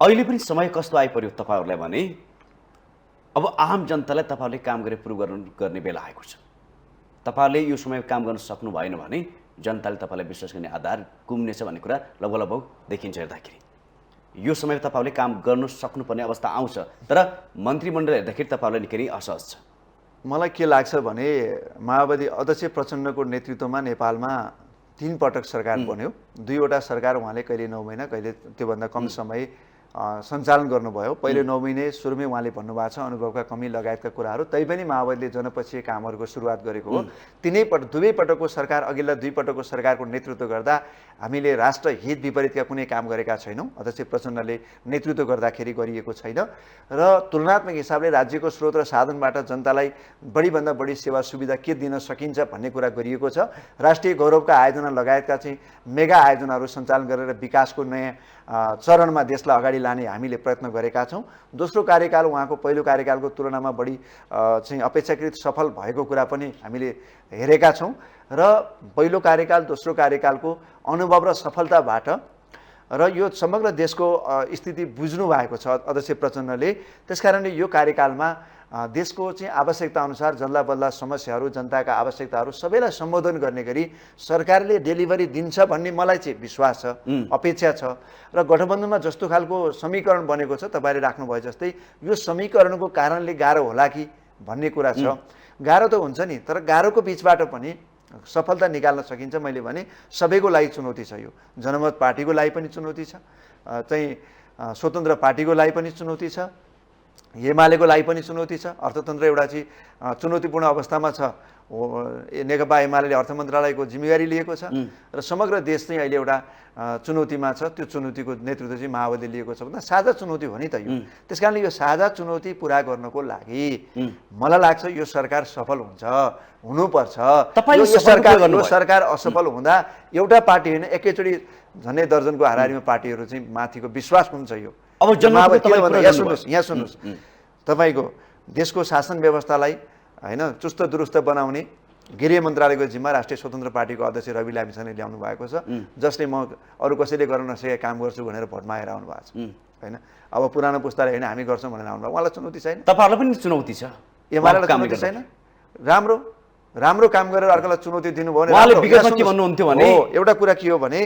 अहिले पनि समय कस्तो आइपर्यो तपाईँहरूलाई भने अब आम जनतालाई तपाईँहरूले काम गरे प्रुभ गर्ने बेला आएको छ। तपाईँहरूले यो समय काम गर्न सक्नु भएन भने जनताले तपाईँलाई विश्वास गर्ने आधार गुम्नेछ भन्ने कुरा लगभग देखिन्छ हेर्दाखेरि। यो समय तपाईँहरूले काम गर्नु सक्नुपर्ने अवस्था आउँछ, तर मन्त्रीमण्डल हेर्दाखेरि तपाईँहरूलाई निकै नै असहज छ। मलाई के लाग्छ भने माओवादी अध्यक्ष प्रचण्डको नेतृत्वमा नेपालमा 3 पटक सरकार बन्यो। 2वटा सरकार उहाँले कहिले 9 महिना कहिले त्योभन्दा कम समय सञ्चालन गर्नुभयो। पहिले 9 महिने सुरुमै उहाँले भन्नुभएको छ अनुभवका कमी लगायतका कुराहरू, तैपनि माओवादीले जनपक्षीय कामहरूको सुरुवात गरेको हो। दुवै पटकको सरकार, अघिल्ला 2 पटकको सरकारको नेतृत्व गर्दा हामीले राष्ट्र हित विपरीतका कुनै काम गरेका छैनौँ। अध्यक्ष प्रचण्डले नेतृत्व गर्दाखेरि गरिएको छैन र तुलनात्मक हिसाबले राज्यको स्रोत र साधनबाट जनतालाई बढीभन्दा बढी सेवा सुविधा के दिन सकिन्छ भन्ने कुरा गरिएको छ। राष्ट्रिय गौरवका आयोजना लगायतका चाहिँ मेगा आयोजनाहरू सञ्चालन गरेर विकासको नयाँ चरणमा देशलाई अगाडि लाने हामीले प्रयत्न गरेका छौँ। दोस्रो कार्यकाल उहाँको पहिलो कार्यकालको तुलनामा बढी चाहिँ अपेक्षाकृत सफल भएको कुरा पनि हामीले हेरेका छौँ र पहिलो कार्यकाल दोस्रो कार्यकालको अनुभव र सफलताबाट र यो समग्र देशको स्थिति बुझ्नु भएको छ अध्यक्ष प्रचण्डले। त्यसकारणले यो कार्यकालमा देशको चाहिँ आवश्यकता अनुसार जल्ला बल्ला समस्याहरू, जनताका आवश्यकताहरू सबैलाई सम्बोधन गर्ने गरी सरकारले डेलिभरी दिन्छ भन्ने मलाई चाहिँ विश्वास छ, अपेक्षा छ। र गठबन्धनमा जस्तो खालको समीकरण बनेको छ तपाईँले राख्नुभयो जस्तै यो समीकरणको कारणले गाह्रो होला कि भन्ने कुरा छ। गाह्रो त हुन्छ नि, तर गाह्रोको बिचबाट पनि सफलता निकाल्न सकिन्छ। मैले भने सबैको लागि चुनौती छ, यो जनमत पार्टीको लागि पनि चुनौती छ, चाहिँ स्वतन्त्र पार्टीको लागि पनि चुनौती छ, एमालेको लागि पनि चुनौती छ। अर्थतन्त्र एउटा चाहिँ चुनौतीपूर्ण अवस्थामा छ। नेकपा एमाले अर्थ मन्त्रालयको जिम्मेवारी लिएको छ र समग्र देश चाहिँ अहिले एउटा चुनौतीमा छ। त्यो चुनौतीको नेतृत्व चाहिँ माओवादीले लिएको छ भन्दा साझा चुनौती हो नि त यो। त्यसकारणले यो साझा चुनौती पुरा गर्नको लागि मलाई लाग्छ यो सरकार सफल हुन्छ, हुनुपर्छ। यो सरकार असफल हुँदा एउटा पार्टी होइन, एकैचोटि झन्डै दर्जनको हाराहारीमा पार्टीहरू चाहिँ माथिको विश्वास हुन्छ। यो अब यहाँ सुन्नुहोस्, तपाईँको देशको शासन व्यवस्थालाई होइन चुस्त दुरुस्त बनाउने गृह मन्त्रालयको जिम्मा राष्ट्रिय स्वतन्त्र पार्टीको अध्यक्ष रवि लामिछानेले ल्याउनु भएको छ, जसले म अरू कसैले गर्न नसकेका काम गर्छु भनेर भोटमा आएर आउनु भएको छ होइन। अब पुरानो पुस्ताले होइन हामी गर्छौँ भनेर आउनु भएको, उहाँलाई चुनौती छैन। तपाईँहरूलाई पनि चुनौती छ, एमालेलाई चुनौती छैन। राम्रो काम गरेर अर्कालाई चुनौती दिनुभयो भने एउटा कुरा के हो भने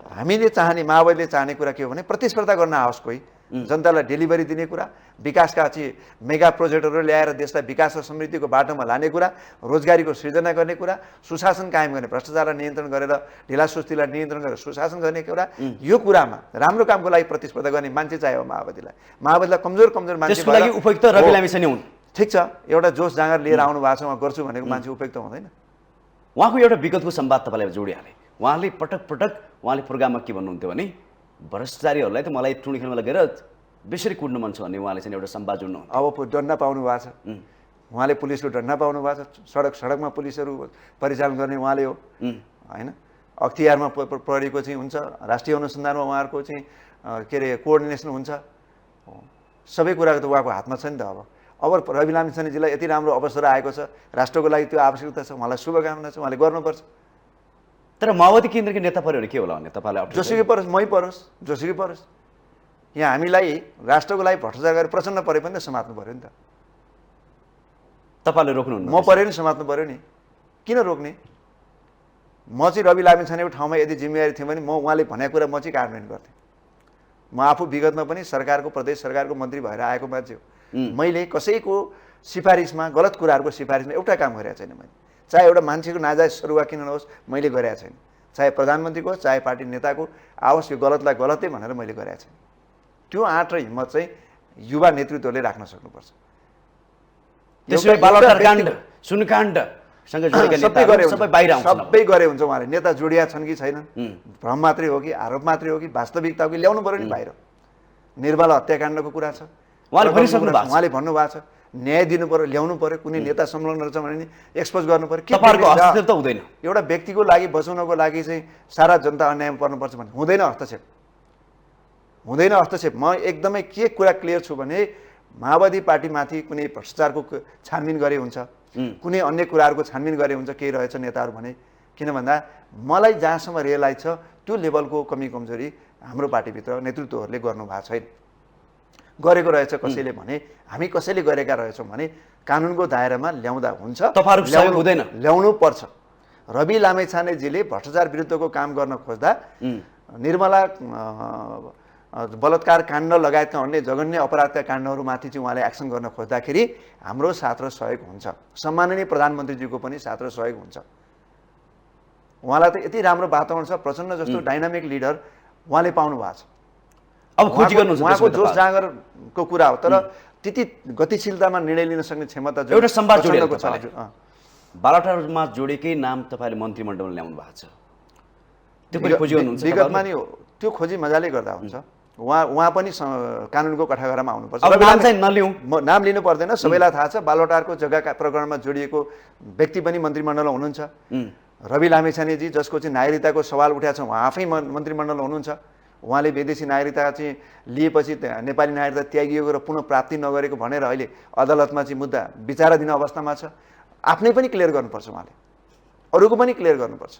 हामीले चाहने, माओवादीले चाहने कुरा के हो भने प्रतिस्पर्धा गर्न आओस्, कोही जनतालाई डेलिभरी दिने कुरा, विकासका चाहिँ मेगा प्रोजेक्टहरू ल्याएर देशलाई विकास र समृद्धिको बाटोमा लाने कुरा, रोजगारीको सृजना गर्ने कुरा, सुशासन कायम गर्ने, भ्रष्टाचारलाई नियन्त्रण गरेर ढिलासुस्तीलाई नियन्त्रण गरेर सुशासन गर्ने कुरा, यो कुरामा राम्रो कामको लागि प्रतिस्पर्धा गर्ने मान्छे चाहियो माओवादीलाई कमजोर मान्छे लागि उपयुक्त रवि लामिछाने हुन्। ठिक छ, एउटा जोस जाँगर लिएर आउनु भएको छ, उहाँ गर्छु भनेको मान्छे उपयुक्त हुँदैन। उहाँको एउटा विगतको संवाद तपाईँलाई जोडिहालेँ। उहाँले पटक उहाँले प्रोग्राममा के भन्नुहुन्थ्यो भने भ्रष्टाचारीहरूलाई त मलाई टुँडी खेलमा लगेर बेसरी कुट्नु मन छ भन्ने उहाँले चाहिँ एउटा संवाद जोड्नु। अब दण्ड पाउनु भएको छ, उहाँले पुलिसको दण्ड पाउनु भएको छ, सडकमा पुलिसहरू परिचालन गर्ने उहाँले हो होइन। अख्तियारमा प्रहरीको चाहिँ हुन्छ, राष्ट्रिय अनुसन्धानमा उहाँहरूको चाहिँ के अरे कोअर्डिनेसन हुन्छ, सबै कुराको त उहाँको हातमा छ नि त। अब रवि लामिछानेजीलाई यति राम्रो अवसर आएको छ, राष्ट्रको लागि त्यो आवश्यकता छ, उहाँलाई शुभकामना छ, उहाँले गर्नुपर्छ। तर माओवादी केन्द्रको नेता पऱ्यो भने के होला भने तपाईँलाई जोसुकै परोस्, मै परोस्, जोसुकै परोस्, यहाँ हामीलाई राष्ट्रको लागि भ्रष्टाचार गरेर प्रचण्ड परे पनि त समात्नु पऱ्यो नि त। तपाईँले रोक्नुहुन्न? म पऱ्यो नि, समात्नु पऱ्यो नि, किन रोक्ने? म चाहिँ रवि लामिछानेको ठाउँमा यदि जिम्मेवारी थियो भने म उहाँले भनेको कुरा म चाहिँ कार्यान्वयन गर्थेँ। म आफू विगतमा पनि सरकारको, प्रदेश सरकारको मन्त्री भएर आएको मान्छे हो। मैले कसैको सिफारिसमा, गलत कुराहरूको सिफारिसमा एउटा काम गरेको छैन मैले। चाहे एउटा मान्छेको नाजायज सरुवा किन नहोस्, मैले गरेको छैन। चाहे प्रधानमन्त्रीको, चाहे पार्टी नेताको आओस्, यो गलतलाई गलतै भनेर मैले गरेको छैन। त्यो आँट र हिम्मत चाहिँ युवा नेतृत्वले राख्न सक्नुपर्छ। त्यसै बालटार काण्ड सुनकाण्डसँग जोडेका नेताहरू सबै बाहिर आउँछन्। सबै गरे हुन्छ उहाँले। नेता जोडिया छन् कि छैनन्, भ्रम मात्रै हो कि आरोप मात्रै हो कि वास्तविकता हो कि ल्याउनु पर्यो नि बाहिर। निर्मला हत्याकाण्डको कुरा छ, उहाँले भन्नुभएको छ न्याय दिनु पर्यो, ल्याउनु पर्यो। कुनै नेता संलग्न रहेछ भने नि एक्सपोज गर्नु पर्यो। के तपाईहरुको हस्तक्षेप त हुँदैन? एउटा व्यक्तिको लागि बचाउनको लागि चाहिँ सारा जनता अन्यायमा पर्नुपर्छ भने हुँदैन हस्तक्षेप, हुँदैन हस्तक्षेप। म एकदमै के कुरा क्लियर छु भने माओवादी पार्टीमाथि कुनै भ्रष्टाचारको छानबिन गरे हुन्छ, कुनै अन्य कुराहरूको छानबिन गरे हुन्छ केही रहेछ नेताहरू भने। किन भन्दा मलाई जहाँसम्म रियलाइज छ त्यो लेभलको कमी कमजोरी हाम्रो पार्टीभित्र नेतृत्वहरूले गर्नु भएको छैन। गरेको रहेछ कसैले भने, हामी कसैले गरेका रहेछौँ भने कानुनको दायरामा ल्याउँदा हुन्छ, तपाईहरुको सहयोग हुँदैन? ल्याउनु पर्छ। रवि लामेछानेजीले भ्रष्टाचार विरुद्धको काम गर्न खोज्दा निर्मला बलात्कार काण्ड लगायतका अन्य जघन्य अपराधका काण्डहरूमाथि चाहिँ उहाँले एक्सन गर्न खोज्दाखेरि हाम्रो साथ र सहयोग हुन्छ। सम्माननीय प्रधानमन्त्रीजीको पनि साथ र सहयोग हुन्छ। उहाँलाई त यति राम्रो वातावरण छ, प्रचण्ड जस्तो डाइनामिक लिडर उहाँले पाउनु भएको छ। अब खोजी गर्नुहुन्छ? उहाँको जोस जाँगरको कुरा हो, तर त्यति गतिशीलतामा निर्णय लिन सक्ने क्षमता एउटा संवाद जोडिएको छ। बालटारमा जोडेकै नाम तपाईँले मन्त्रीमण्डलमा ल्याउनु भएको छ, त्यो पनि खोजी गर्नुहुन्छ? विगतमा नि त्यो खोजी मजाले गर्दा हुन्छ। उहाँ पनि कानुनको कठाघरामा आउनुपर्छ। नाम चाहिँ नलिउँ, नाम लिनु पर्दैन, सबैलाई थाहा छ। बालटारको जग्गा प्रकरणमा जोडिएको व्यक्ति पनि मन्त्रीमण्डलमा हुनुहुन्छ। रवि लामेछानेजी जसको चाहिँ नागरिकताको सवाल उठाएको छ, उहाँ आफै मन्त्रीमण्डलमा हुनुहुन्छ। उहाँले विदेशी नागरिकता चाहिँ लिएपछि नेपाली नागरिकता त्यागिएको र पुनः प्राप्ति नगरेको भनेर अहिले अदालतमा चाहिँ मुद्दा विचाराधीन अवस्थामा छ। आफ्नै पनि क्लियर गर्नुपर्छ उहाँले, अरूको पनि क्लियर गर्नुपर्छ,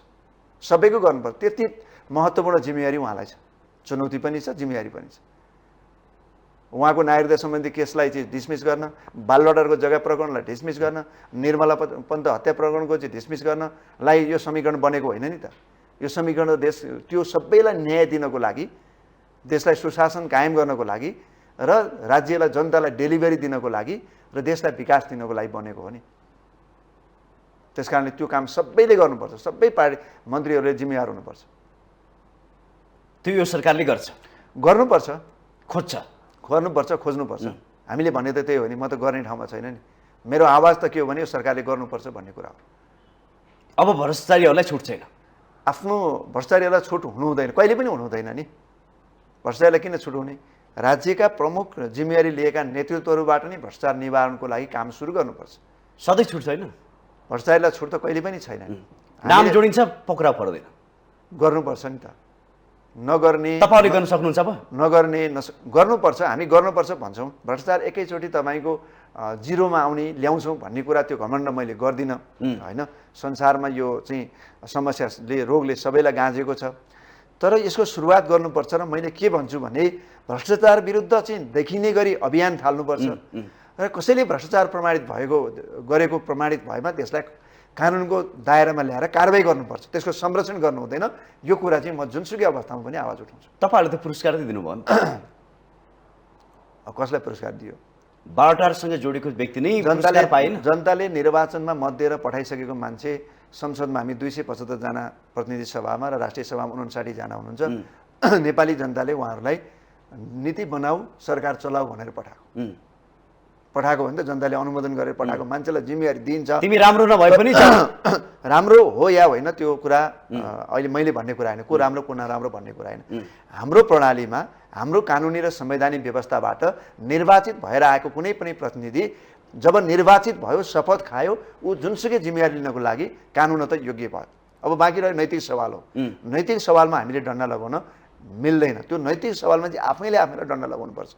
सबैको गर्नुपर्छ। त्यति महत्त्वपूर्ण जिम्मेवारी उहाँलाई छ, चुनौती पनि छ, जिम्मेवारी पनि छ। उहाँको नागरिकता सम्बन्धी केसलाई चाहिँ डिसमिस गर्न, बालटारको जग्गा प्रकरणलाई डिसमिस गर्न, निर्मला पन्त हत्या प्रकरणको चाहिँ डिसमिस गर्नलाई यो समीकरण बनेको होइन नि त। यो समीकरण देश त्यो सबैलाई न्याय दिनको लागि, देशलाई सुशासन कायम गर्नको लागि र राज्यलाई जनतालाई डेलिभरी दिनको लागि र देशलाई विकास दिनको लागि बनेको हो नि। त्यसकारणले त्यो काम सबैले गर्नुपर्छ, सबै पार्टी मन्त्रीहरूले जिम्मेवार हुनुपर्छ। त्यो यो सरकारले गर्छ, गर्नुपर्छ, खोज्नुपर्छ, खोज्नुपर्छ। हामीले भने त त्यही हो नि, म त गर्ने ठाउँमा छैन नि। मेरो आवाज त के हो भने यो सरकारले गर्नुपर्छ भन्ने कुरा हो। अब भ्रष्टाचारीहरूलाई छुट छैन, आफ्नो भ्रष्टाचारीहरूलाई छुट हुनु हुँदैन, कहिले पनि हुनु हुँदैन नि। भ्रष्टाचारीलाई किन छुट हुने? राज्यका प्रमुख जिम्मेवारी लिएका नेतृत्वहरूबाट नै भ्रष्टाचार निवारणको लागि काम सुरु गर्नुपर्छ। सधैँ छुट छैन, भ्रष्टाचारीलाई छुट त कहिले पनि छैन। नाम जोडिन्छ, पक्राउ पर्दैन, गर्नुपर्छ नि त। नगर्ने तपाईँले गर्न सक्नुहुन्छ? अब नगर्ने गर्नुपर्छ, हामी गर्नुपर्छ भन्छौँ। भ्रष्टाचार एकैचोटि तपाईँको जिरोमा आउने ल्याउँछौँ भन्ने कुरा त्यो घमण्ड मैले गर्दिनँ होइन। संसारमा यो चाहिँ समस्याले रोगले सबैलाई गाँजेको छ, तर यसको सुरुवात गर्नुपर्छ। र मैले के भन्छु भने भ्रष्टाचार विरुद्ध चाहिँ देखिने गरी अभियान थाल्नुपर्छ र कसैले भ्रष्टाचार गरेको प्रमाणित भएमा त्यसलाई कानुनको दायरामा ल्याएर कारबाही गर्नुपर्छ, त्यसको संरक्षण गर्नु हुँदैन। यो कुरा चाहिँ म जुनसुकै अवस्थामा पनि आवाज उठाउँछु। तपाईँहरूले त पुरस्कार दिनुभयो नि त? कसलाई पुरस्कार दियो? बालटारसँग जोडेको व्यक्ति नै पुरस्कार पाएन? जनताले निर्वाचनमा मत दिएर पठाइसकेको मान्छे, संसदमा हामी 275 जना प्रतिनिधि सभामा र राष्ट्रिय सभामा 59 जना हुनुहुन्छ। नेपाली जनताले उहाँहरूलाई नीति बनाऊ, सरकार चलाऊ भनेर पठाएको भने त जनताले अनुमोदन गरेर पठाएको मान्छेलाई जिम्मेवारी दिन्छ। तिमी राम्रो नभए पनि राम्रो हो या होइन त्यो कुरा अहिले मैले भन्ने कुरा होइन, को राम्रो को नराम्रो भन्ने कुरा होइन। हाम्रो प्रणालीमा, हाम्रो कानुनी र संवैधानिक व्यवस्थाबाट निर्वाचित भएर आएको कुनै पनि प्रतिनिधि जब निर्वाचित भयो, शपथ खायो, ऊ जुनसुकै जिम्मेवारी लिनको लागि कानुनत योग्य भयो। अब बाँकी रह्यो नैतिक सवाल हो। नैतिक सवालमा हामीले डन्डा लगाउन मिल्दैन। त्यो नैतिक सवालमा चाहिँ आफैले डन्डा लगाउनुपर्छ।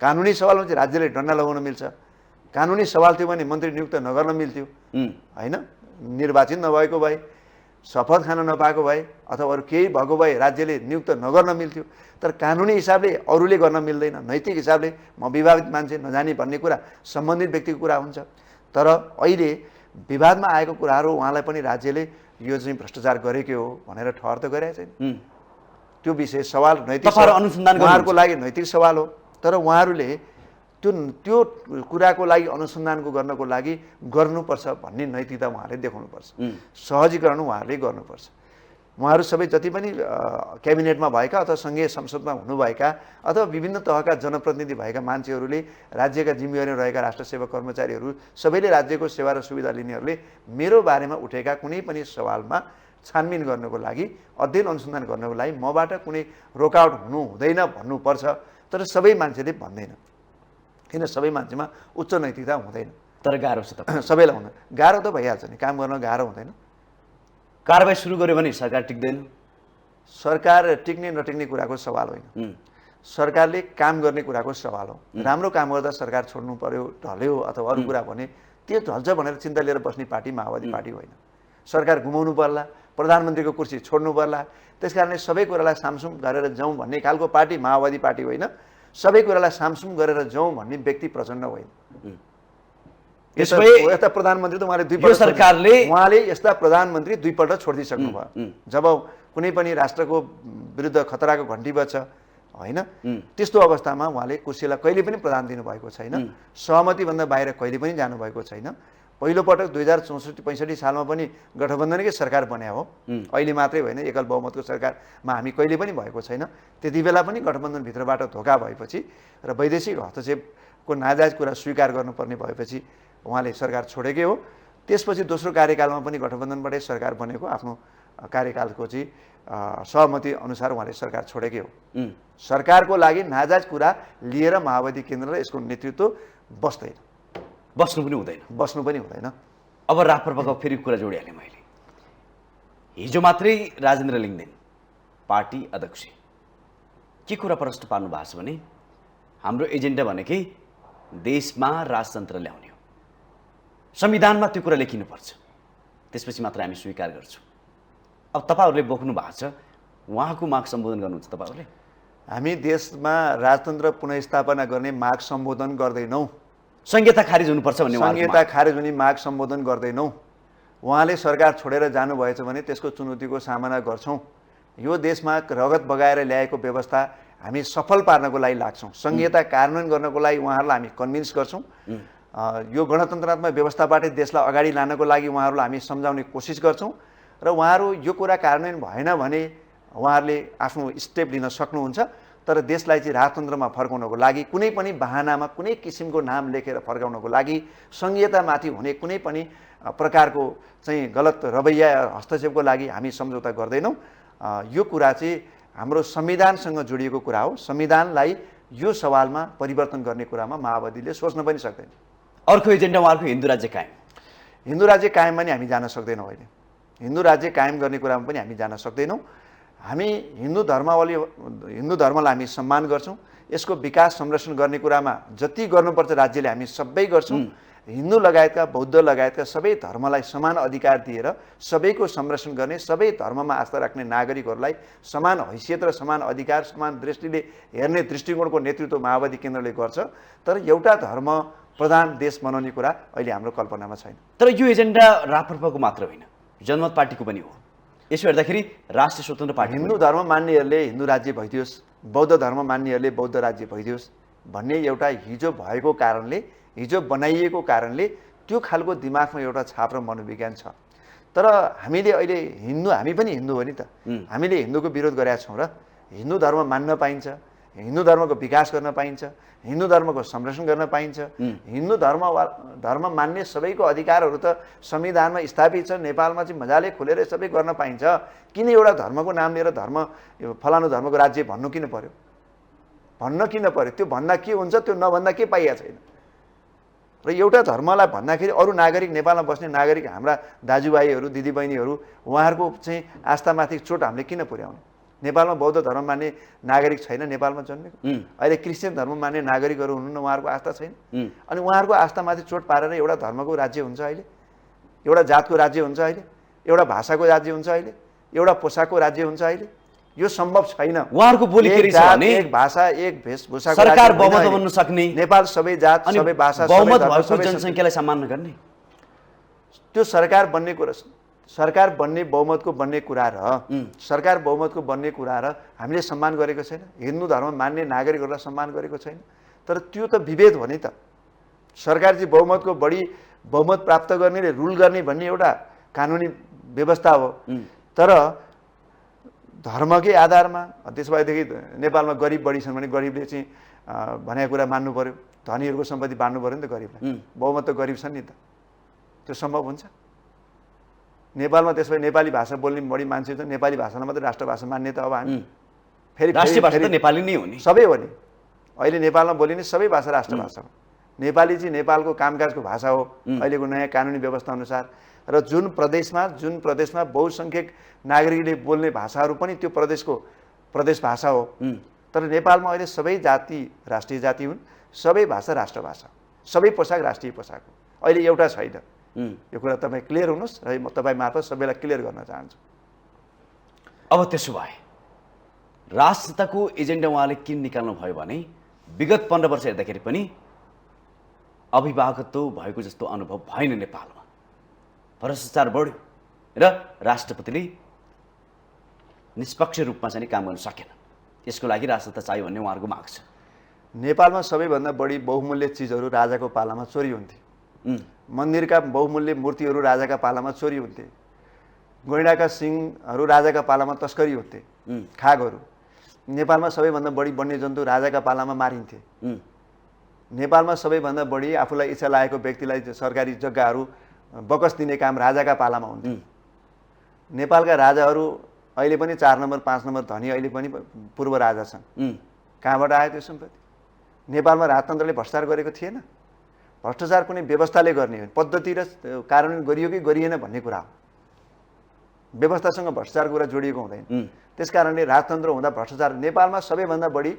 कानुनी सवालमा चाहिँ राज्यले डन्डा लगाउन मिल्छ। कानुनी सवाल थियो भने मन्त्री नियुक्त नगर्न मिल्थ्यो होइन। निर्वाचित नभएको भए, शपथ खान नपाएको भए अथवा अरू केही भएको भए राज्यले नियुक्त नगर्न मिल्थ्यो। तर कानुनी हिसाबले अरूले गर्न मिल्दैन। नैतिक हिसाबले म विवादित मान्छे नजाने भन्ने कुरा सम्बन्धित व्यक्तिको कुरा हुन्छ। तर अहिले विवादमा आएको कुराहरू उहाँलाई पनि राज्यले यो चाहिँ भ्रष्टाचार गरेकै हो भनेर ठहर त गरेको छैन। त्यो विषय सवाल नैतिक उहाँहरूको लागि नैतिक सवाल हो। तर उहाँहरूले त्यो कुराको लागि अनुसन्धानको गर्नको लागि गर्नुपर्छ भन्ने नैतिकता उहाँहरूले देखाउनुपर्छ। सहजीकरण उहाँहरूले गर्नुपर्छ। उहाँहरू सबै जति पनि क्याबिनेटमा भएका अथवा सङ्घीय संसदमा हुनुभएका अथवा विभिन्न तहका जनप्रतिनिधि भएका मान्छेहरूले राज्यका जिम्मेवारी रहेका राष्ट्र सेवा कर्मचारीहरू सबैले राज्यको सेवा र सुविधा लिनेहरूले मेरो बारेमा उठेका कुनै पनि सवालमा छानबिन गर्नको लागि अध्ययन अनुसन्धान गर्नको लागि मबाट कुनै रोकआउट हुनु हुँदैन भन्नुपर्छ। तर सबै मान्छेले भन्दैन, किन सबै मान्छेमा उच्च नैतिकता हुँदैन। तर गाह्रो छ त, सबैलाई हुँदैन, गाह्रो त भइहाल्छ नि, काम गर्न गाह्रो हुँदैन। कारबाही सुरु गर्यो भने सरकार टिक्दैन। सरकार टिक्ने नटिक्ने कुराको सवाल होइन, सरकारले काम गर्ने कुराको सवाल हो। राम्रो काम गर्दा सरकार छोड्नु पर्यो, ढल्यो अथवा अरू कुरा भने त्यो ढल्छ भनेर चिन्ता लिएर बस्ने पार्टी माओवादी पार्टी होइन। सरकार गुमाउनु पर्ला, प्रधानमन्त्रीको कुर्सी छोड्नु पर्ला, त्यस कारणले सबै कुरालाई सामसुम गरेर जाउँ भन्ने खालको पार्टी माओवादी पार्टी होइन। सबै कुरालाई सामसुम गरेर जाउँ भन्ने व्यक्ति प्रचण्ड होइन। यस्ता प्रधानमन्त्री त उहाँले उहाँले यस्ता प्रधानमन्त्री दुईपल्ट छोडिदिइसक्नु भयो। जब कुनै पनि राष्ट्रको विरुद्ध खतराको घन्टी बज्छ होइन, त्यस्तो अवस्थामा उहाँले कुर्सीलाई कहिले पनि प्रदान दिनुभएको छैन। सहमतिभन्दा बाहिर कहिले पनि जानुभएको छैन। पहिलोपटक 2064-65 सालमा पनि गठबन्धनकै सरकार बन्या हो, अहिले मात्रै होइन, एकल बहुमतको सरकारमा हामी कहिले पनि भएको छैन। त्यति बेला पनि गठबन्धनभित्रबाट धोका भएपछि र वैदेशिक हस्तक्षेपको नाजायज कुरा स्वीकार गर्नुपर्ने भएपछि उहाँले सरकार छोडेकै हो। त्यसपछि दोस्रो कार्यकालमा पनि गठबन्धनबाटै सरकार बनेको, आफ्नो कार्यकालको चाहिँ सहमति अनुसार उहाँले सरकार छोडेकै हो। सरकारको लागि नाजायज कुरा लिएर माओवादी केन्द्र र यसको नेतृत्व बस्दैन, बस्नु पनि हुँदैन। अब राप्रपाको फेरि कुरा जोडिहालेँ मैले। हिजो मात्रै राजेन्द्र लिङ्गदेन पार्टी अध्यक्ष के कुरा प्रश्न पार्नु भएको छ भने हाम्रो एजेन्डा भनेकै देशमा राजतन्त्र ल्याउने हो, संविधानमा त्यो कुरा लेखिनुपर्छ, त्यसपछि मात्र हामी स्वीकार गर्छौँ। अब तपाईँहरूले बोक्नु भएको छ, उहाँको माग सम्बोधन गर्नुहुन्छ तपाईँहरूले? हामी देशमा राजतन्त्र पुनर्स्थापना गर्ने माग सम्बोधन गर्दैनौँ। संहिता खारिज हुनुपर्छ भन्ने संहिता खारिज हुने माग सम्बोधन गर्दैनौँ। उहाँले सरकार छोडेर जानुभएछ भने त्यसको चुनौतीको सामना गर्छौँ। यो देशमा रगत बगाएर ल्याएको व्यवस्था हामी सफल पार्नको लागि लाग्छौँ। संहिता कार्यान्वयन गर्नको लागि उहाँहरूलाई हामी कन्भिन्स गर्छौँ। यो गणतन्त्रात्मक व्यवस्थाबाटै देशलाई अगाडि लानको लागि उहाँहरूलाई हामी सम्झाउने कोसिस गर्छौँ र उहाँहरू यो कुरा कार्यान्वयन भएन भने उहाँहरूले आफ्नो स्टेप लिन सक्नुहुन्छ। तर देशलाई चाहिँ राजतन्त्रमा फर्काउनको लागि कुनै पनि बहानामा कुनै किसिमको नाम लेखेर फर्काउनको लागि संहितामाथि हुने कुनै पनि प्रकारको चाहिँ गलत रवैया हस्तक्षेपको लागि हामी सम्झौता गर्दैनौँ। यो कुरा चाहिँ हाम्रो संविधानसँग जोडिएको कुरा हो। संविधानलाई यो सवालमा परिवर्तन गर्ने कुरामा माओवादीले सोच्न पनि सक्दैन। अर्को एजेन्डा उहाँको हिन्दू राज्य कायम। हिन्दू राज्य कायममा नि हामी जान सक्दैनौँ। अहिले हिन्दू राज्य कायम गर्ने कुरामा पनि हामी जान सक्दैनौँ। हामी हिन्दू धर्मलाई हामी सम्मान गर्छौँ। यसको विकास संरक्षण गर्ने कुरामा जति गर्नुपर्छ राज्यले हामी सबै गर्छौँ। हिन्दू लगायतका बौद्ध लगायतका सबै धर्मलाई समान अधिकार दिएर सबैको संरक्षण गर्ने, सबै धर्ममा आस्था राख्ने नागरिकहरूलाई समान हैसियत र समान अधिकार, समान दृष्टिले हेर्ने दृष्टिकोणको नेतृत्व माओवादी केन्द्रले गर्छ। तर एउटा धर्म प्रधान देश बनाउने कुरा अहिले हाम्रो कल्पनामा छैन। तर यो एजेन्डा राप्रपाको मात्र होइन, जनमत पार्टीको पनि हो। यसो हेर्दाखेरि राष्ट्रिय स्वतन्त्र पार्टी हिन्दू धर्म मान्नेहरूले हिन्दू राज्य भइदियोस्, बौद्ध धर्म मान्नेहरूले बौद्ध राज्य भइदियोस् भन्ने एउटा हिजो भएको कारणले, हिजो बनाइएको कारणले त्यो खालको दिमागमा एउटा छाप र मनोविज्ञान छ। तर हामीले अहिले हामी पनि हिन्दू हो नि त, हामीले हिन्दूको विरोध गरेका छौँ र हिन्दू धर्म मान्न पाइन्छ, हिन्दू धर्मको विकास गर्न पाइन्छ, हिन्दू धर्मको संरक्षण गर्न पाइन्छ। हिन्दू धर्म मान्ने सबैको अधिकारहरू त संविधानमा स्थापित छ। नेपालमा चाहिँ मजाले खुलेर सबै गर्न पाइन्छ। किन एउटा धर्मको नाम लिएर फलानु धर्मको राज्य भन्नु किन पर्यो? त्यो भन्दा के हुन्छ, त्यो नभन्दा के पाइया छैन। र एउटा धर्मलाई भन्दाखेरि अरू नागरिक, नेपालमा बस्ने नागरिक, हाम्रा दाजुभाइहरू दिदीबहिनीहरू, उहाँहरूको चाहिँ आस्थामाथि चोट हामीले किन पुर्याउने? नेपालमा बौद्ध धर्म मान्ने नागरिक छैन नेपालमा जन्मेको। अहिले क्रिस्चियन धर्म मान्ने नागरिकहरू हुनुहुन्न, उहाँहरूको आस्था छैन। अनि उहाँहरूको आस्थामाथि चोट पारेर एउटा धर्मको राज्य हुन्छ अहिले, एउटा जातको राज्य हुन्छ अहिले, एउटा भाषाको राज्य हुन्छ अहिले, एउटा पोसाकको राज्य हुन्छ अहिले? यो सम्भव छैन। उहाँहरूको बोली के रहेछ भने एक भाषा, एक वेशभूषाको सरकार बहुमत बन्न सक्ने, नेपाल सबै जात, सबै भाषा, बहुमत भएको जनसङ्ख्यालाई सम्मान गर्ने, त्यो सरकार बन्ने बहुमतको बन्ने कुरा र सरकार बहुमतको बन्ने कुरा र हामीले सम्मान गरेको छैन। हिन्दू धर्म मान्ने नागरिकहरूलाई सम्मान गरेको छैन। तर त्यो त विभेद हो नि त। सरकार चाहिँ बहुमत प्राप्त गर्नेले रुल गर्ने भन्ने एउटा कानुनी व्यवस्था हो। तर धर्मकै आधारमा, त्यसो भएदेखि नेपालमा गरिब बढी छन् भने गरिबले चाहिँ भनेको कुरा मान्नु पर्यो, धनीहरूको सम्पत्ति बाँड्नु पर्यो नि त गरिबलाई। बहुमत त गरिब छन् नि त, त्यो सम्भव हुन्छ? नेपालमा त्यसो भए नेपाली भाषा बोल्ने बढी मान्छे छ, नेपाली भाषालाई मात्रै राष्ट्रभाषा मान्ने त अब हामी फेरि राष्ट्रिय भाषा त नेपाली नै हो नि, सबै हो नि। अहिले नेपालमा बोलिने सबै भाषा राष्ट्रभाषा हो। नेपाली चाहिँ नेपालको कामकाजको भाषा हो अहिलेको नयाँ कानुनी व्यवस्था अनुसार। र जुन प्रदेशमा बहुसङ्ख्यक नागरिकले बोल्ने भाषाहरू पनि त्यो प्रदेशको प्रदेश भाषा हो। तर नेपालमा अहिले सबै जाति राष्ट्रिय जाति हुन्, सबै भाषा राष्ट्रभाषा, सबै पोसाक राष्ट्रिय पोसाक हो। अहिले एउटा छैन। यो कुरा तपाईँ क्लियर हुनुहोस् र म तपाईँ मार्फत सबैलाई क्लियर गर्न चाहन्छु। अब त्यसो भए राष्ट्रियताको एजेन्डा उहाँले किन निकाल्नु भयो भने विगत 15 वर्ष हेर्दाखेरि पनि अभिभावकत्व भएको जस्तो अनुभव भएन नेपालमा, भ्रष्टाचार बढ्यो र राष्ट्रपतिले निष्पक्ष रूपमा चाहिँ काम गर्न सकेन। यसको लागि राष्ट्रियता चाहियो भन्ने उहाँहरूको माग छ। नेपालमा सबैभन्दा बढी बहुमूल्य चिजहरू राजाको पालामा चोरी हुन्थे। मन्दिरका बहुमूल्य मूर्तिहरू राजाका पालामा चोरी हुन्थे। गैँडाका सिङहरू राजाका पालामा तस्करी हुन्थे। खागहरू नेपालमा सबैभन्दा बढी वन्यजन्तु राजाका पालामा मारिन्थे। नेपालमा सबैभन्दा बढी आफूलाई इच्छा लागेको व्यक्तिलाई सरकारी जग्गाहरू बकस दिने काम राजाका पालामा हुन्थ्यो। नेपालका राजाहरू अहिले पनि 4 नम्बर 5 नम्बर धनी अहिले पनि पूर्व राजा छन्। कहाँबाट आयो त्यो सम्पत्ति? नेपालमा राजतन्त्रले भ्रष्टाचार गरेको थिएन। भ्रष्टाचार कुनै व्यवस्थाले गर्ने हो, पद्धति र कार्यान्वयन गरियो कि गरिएन भन्ने कुरा हो। व्यवस्थासँग भ्रष्टाचारको कुरा जोडिएको हुँदैन। त्यसकारणले राजतन्त्र हुँदा भ्रष्टाचार नेपालमा सबैभन्दा बढी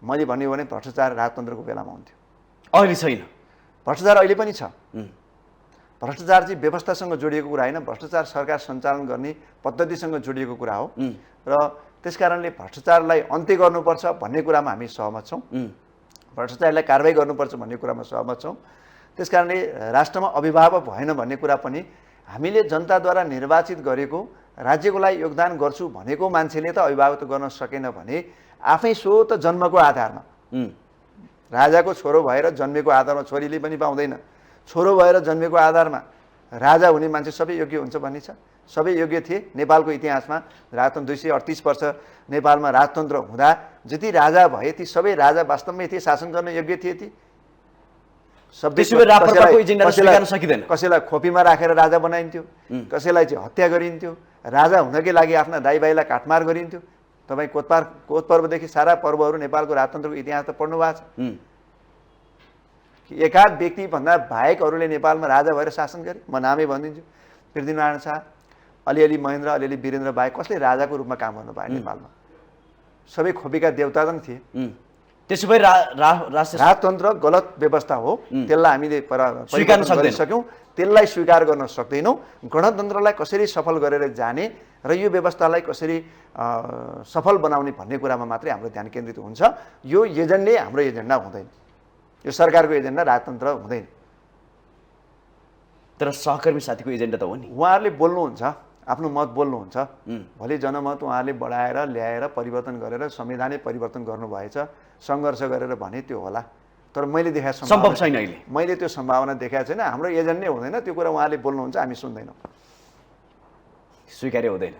मैले भन्यो भने भ्रष्टाचार राजतन्त्रको बेलामा हुन्थ्यो। अहिले छैन। भ्रष्टाचार अहिले पनि छ। भ्रष्टाचार चाहिँ व्यवस्थासँग जोडिएको कुरा होइन, भ्रष्टाचार सरकार सञ्चालन गर्ने पद्धतिसँग जोडिएको कुरा हो। र त्यसकारणले भ्रष्टाचारलाई अन्त्य गर्नुपर्छ भन्ने कुरामा हामी सहमत छौँ। भ्रष्टाचारलाई कारबाही गर्नुपर्छ भन्ने कुरामा सहमत छौँ। त्यसकारणले राष्ट्रमा अभिभावक भएन भन्ने कुरा पनि हामीले जनताद्वारा निर्वाचित गरेको राज्यको लागि योगदान गर्छु भनेको मान्छेले त अभिभावक गर्न सकेन भने आफै स्वत जन्मको आधारमा राजाको छोरो भएर जन्मेको आधारमा छोरीले पनि पाउँदैन, छोरो भएर जन्मेको आधारमा राजा हुने मान्छे सबै योग्य हुन्छ भन्ने छ। सबै योग्य थिए। नेपालको इतिहासमा राजतन्त्र 238 वर्ष नेपालमा राजतन्त्र हुँदा जति राजा भए ती सबै राजा वास्तवमै थिए, शासन गर्न योग्य थिए। ती कसैलाई खोपीमा राखेर राजा बनाइन्थ्यो, कसैलाई चाहिँ हत्या गरिन्थ्यो, राजा हुनकै लागि आफ्ना दाइभाइलाई काटमार गरिन्थ्यो। तपाईँ कोत पर्वदेखि सारा पर्वहरू नेपालको राजतन्त्रको इतिहास त पढ्नु भएको छ। एकाध व्यक्ति भन्दा बाहेकहरूले नेपालमा राजा भएर शासन गरे। म नामै भनिदिन्छु, पृथ्वीनारायण शाह, अलिअलि महेन्द्र, अलिअलि वीरेन्द्र बाहेक कसले राजाको रूपमा काम गर्नु पाए नेपालमा? सबै खोपीका देवता पनि थिए। त्यसो भए राजतन्त्र गलत व्यवस्था हो, त्यसलाई हामीले स्वीकार गरिसक्यौँ, त्यसलाई स्वीकार गर्न सक्दैनौँ। गणतन्त्रलाई कसरी सफल गरेर जाने र यो व्यवस्थालाई कसरी सफल बनाउने भन्ने कुरामा मात्रै हाम्रो ध्यान केन्द्रित हुन्छ। यो एजेन्डै हाम्रो एजेन्डा हुँदैन, यो सरकारको एजेन्डा राजतन्त्र हुँदैन। तर सहकर्मी साथीको एजेन्डा त हो नि। उहाँहरूले बोल्नुहुन्छ, आफ्नो मत बोल्नुहुन्छ। भोलि जनमत उहाँहरूले बढाएर ल्याएर परिवर्तन गरेर संविधानै परिवर्तन गर्नुभएछ, सङ्घर्ष गरेर भने त्यो होला। तर मैले देखाएको सम्भव छैन अहिले। मैले त्यो सम्भावना देखाएको छैन। हाम्रो एजेन्डै हुँदैन। त्यो कुरा उहाँले बोल्नुहुन्छ, हामी सुन्दैनौँ। स्वीकार्य हुँदैन।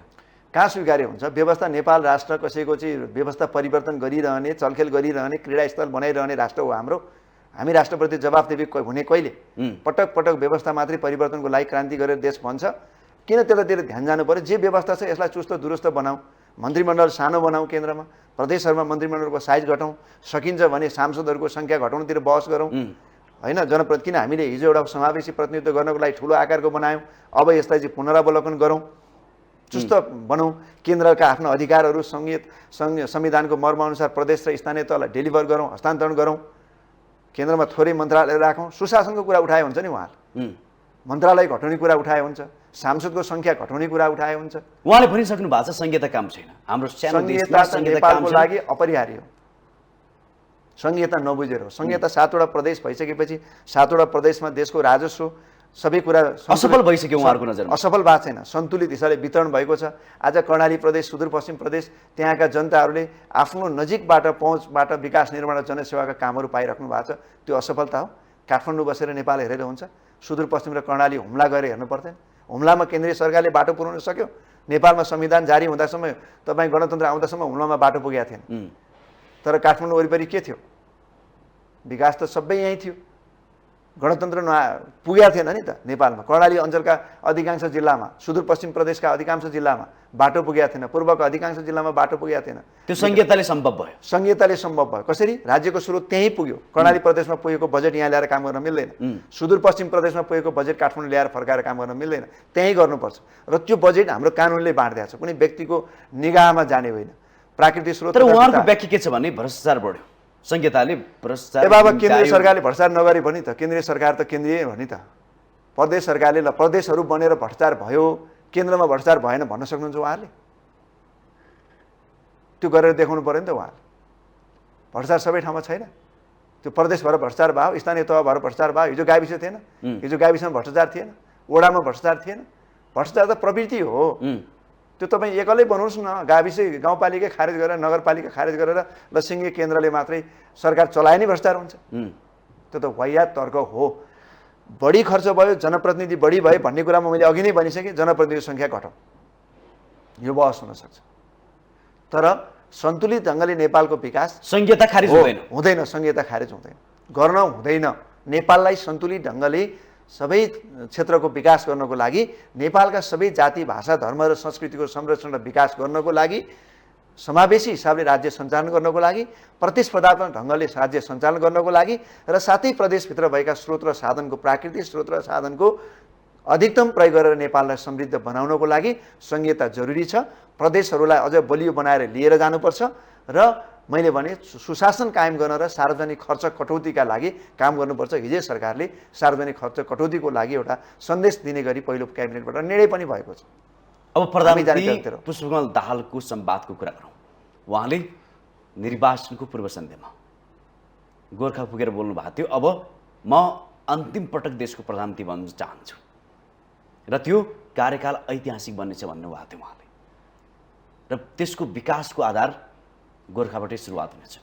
कहाँ स्वीकार्य हुन्छ? व्यवस्था नेपाल राष्ट्र कसैको चाहिँ व्यवस्था परिवर्तन गरिरहने, चलखेल गरिरहने, क्रीडास्थल बनाइरहने राष्ट्र हो हाम्रो। हामी राष्ट्रप्रति जवाफदेही हुने कहिले? पटक पटक व्यवस्था मात्रै परिवर्तनको लागि क्रान्ति गरेर देश भन्छ। किन त्यतातिर ध्यान जानु पर्यो? जे व्यवस्था छ यसलाई चुस्त दुरुस्त बनाऊ, मन्त्रीमण्डल सानो बनाऊ, केन्द्रमा प्रदेशहरूमा मन्त्रीमण्डलको साइज घटाउँ, सकिन्छ भने सांसदहरूको सङ्ख्या घटाउनुतिर बहस गरौँ होइन। किन हामीले हिजो एउटा समावेशी प्रतिनिधित्व गर्नको लागि ठुलो आकारको बनायौँ, अब यसलाई चाहिँ पुनरावलोकन गरौँ, चुस्त बनाऊ। केन्द्रका आफ्ना अधिकारहरू संविधानको मर्मअनुसार प्रदेश र स्थानीय तहलाई डेलिभर गरौँ, हस्तान्तरण गरौँ। केन्द्रमा थोरै मन्त्रालय राखौँ। सुशासनको कुरा उठाए हुन्छ नि उहाँले, मन्त्रालय घटाउने कुरा उठाए हुन्छ, सांसदको सङ्ख्या घटाउने कुरा उठाए हुन्छ। उहाँले भनिसक्नु भएको छ संहिता काम छैन। हाम्रो नेपालको लागि अपरिहार्य हो। संहिता नबुझेर हो। संहिता 7वटा प्रदेश भइसकेपछि 7वटा प्रदेशमा देशको राजस्व सबै कुरा असफल भइसक्यो उहाँहरूको नजरमा। असफल भएको छैन, सन्तुलित हिसाबले वितरण भएको छ। आज कर्णाली प्रदेश, सुदूरपश्चिम प्रदेश, त्यहाँका जनताहरूले आफ्नो नजिकबाट पहुँचबाट विकास निर्माण र जनसेवाका कामहरू पाइराख्नु भएको छ। त्यो असफलता हो। काठमाडौँ बसेर नेपाल हेरेर हुन्छ? सुदूरपश्चिम र कर्णाली हुम्ला गएर हेर्नु पर्दैन? हुम्लामा केन्द्रीय सरकारले बाटो पुर्याउन सक्यो, नेपालमा संविधान जारी हुँदासम्म तपाईँ गणतन्त्र आउँदासम्म हुम्लामा बाटो पुगेको थिएन। तर काठमाडौँ वरिपरि के थियो? विकास त सबै यहीँ थियो। गणतन्त्र पुगेको थिएन नि त नेपालमा। कर्णाली अञ्चलका अधिकांश जिल्लामा, सुदूरपश्चिम प्रदेशका अधिकांश जिल्लामा बाटो पुगेको थिएन, पूर्वका अधिकांश जिल्लामा बाटो पुगेको थिएन। त्यो संहिताले सम्भव भयो। संहिताले सम्भव भयो। कसरी? राज्यको स्रोत त्यहीँ पुग्यो। कर्णाली प्रदेशमा पुगेको बजेट यहाँ ल्याएर काम गर्न मिल्दैन। सुदूरपश्चिम प्रदेशमा पुगेको बजेट काठमाडौँ ल्याएर फर्काएर काम गर्न मिल्दैन। त्यहीँ गर्नुपर्छ। र त्यो बजेट हाम्रो कानुनले बाँडिदिएको छ, कुनै व्यक्तिको निगाहमा जाने होइन। प्राकृतिक स्रोत तर उहाँहरूको व्याख्या के छ भने भ्रष्टाचार बढ्यो, संहिताले भ्रष्टाचार। अब केन्द्रीय सरकारले भ्रष्टाचार नगरे भने त केन्द्रीय सरकार त केन्द्रीय हो नि त। प्रदेश सरकारले ल प्रदेशहरू बनेर भ्रष्टाचार भयो, केन्द्रमा भ्रष्टाचार भएन भन्न सक्नुहुन्छ उहाँहरूले? त्यो गरेर देखाउनु पर्यो नि त उहाँहरूले। भ्रष्टाचार सबै ठाउँमा छैन। त्यो प्रदेश भएर भ्रष्टाचार भयो, स्थानीय तह भएर भ्रष्टाचार भयो। हिजो गाविस थिएन, हिजो गाविसमा भ्रष्टाचार थिएन, वडामा भ्रष्टाचार थिएन। भ्रष्टाचार त प्रवृत्ति हो। त्यो तपाईँ एक्लै बनाउनुहोस् न। गाविसै गाउँपालिका खारेज गरेर, नगरपालिका खारेज गरेर ल सिङ्गे केन्द्रले मात्रै सरकार चलाए नि भ्रष्टाचार हुन्छ? त्यो त वाहियात तर्क हो। बढी खर्च भयो, जनप्रतिनिधि बढी भयो भन्ने कुरामा मैले अघि नै भनिसकेँ। जनप्रतिनिधि सङ्ख्या घटाउँ, यो बहस हुनसक्छ। तर सन्तुलित ढङ्गले नेपालको विकास संहिता खारिज हुँदैन। संहिता खारिज हुँदैन, गर्न हुँदैन। नेपाललाई सन्तुलित ढङ्गले सबै क्षेत्रको विकास गर्नको लागि, नेपालका सबै जाति, भाषा, धर्म र संस्कृतिको संरक्षण र विकास गर्नको लागि, समावेशी हिसाबले राज्य सञ्चालन गर्नको लागि, प्रतिस्पर्धात्मक ढङ्गले राज्य सञ्चालन गर्नको लागि र साथै प्रदेशभित्र भएका स्रोत र साधनको, प्राकृतिक स्रोत र साधनको अधिकतम प्रयोग गरेर नेपाललाई समृद्ध बनाउनको लागि संहिता जरुरी छ। प्रदेशहरूलाई अझ बलियो बनाएर लिएर जानुपर्छ र मैले भने सुशासन कायम गर्न र सार्वजनिक खर्च कटौतीका लागि काम गर्नुपर्छ। हिजै सरकारले सार्वजनिक खर्च कटौतीको लागि एउटा सन्देश दिने गरी पहिलो क्याबिनेटबाट निर्णय पनि भएको छ। अब प्रधानमन्त्री पुष्पकमल दाहालको संवादको कुरा गरौँ। उहाँले निर्वाचनको पूर्व सन्ध्यामा गोर्खा पुगेर बोल्नु भएको थियो, अब म अन्तिम पटक देशको प्रधानमन्त्री बन्न चाहन्छु र त्यो कार्यकाल ऐतिहासिक बन्नेछ भन्नुभएको थियो उहाँले। र त्यसको विकासको आधार गोर्खाबाटै सुरुवात हुनेछ।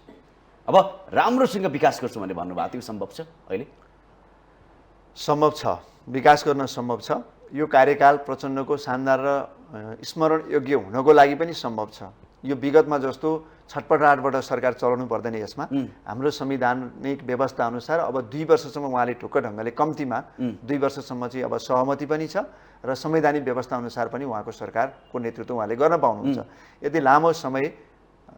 अब राम्रोसँग विकास गर्छु भन्ने भन्नुभएको थियो, सम्भव छ अहिले? सम्भव छ, विकास गर्न सम्भव छ। यो कार्यकाल प्रचण्डको शानदार र स्मरण योग्य हुनको लागि पनि सम्भव छ। यो विगतमा जस्तो छटपटाटबाट सरकार चलाउनु पर्दैन। यसमा हाम्रो संवैधानिक व्यवस्था अनुसार अब 2 वर्षसम्म उहाँले ढुक्क ढङ्गले, कम्तीमा 2 वर्षसम्म चाहिँ अब सहमति पनि छ र संवैधानिक व्यवस्था अनुसार पनि उहाँको सरकारको नेतृत्व उहाँले गर्न पाउनुहुन्छ। यति लामो समय,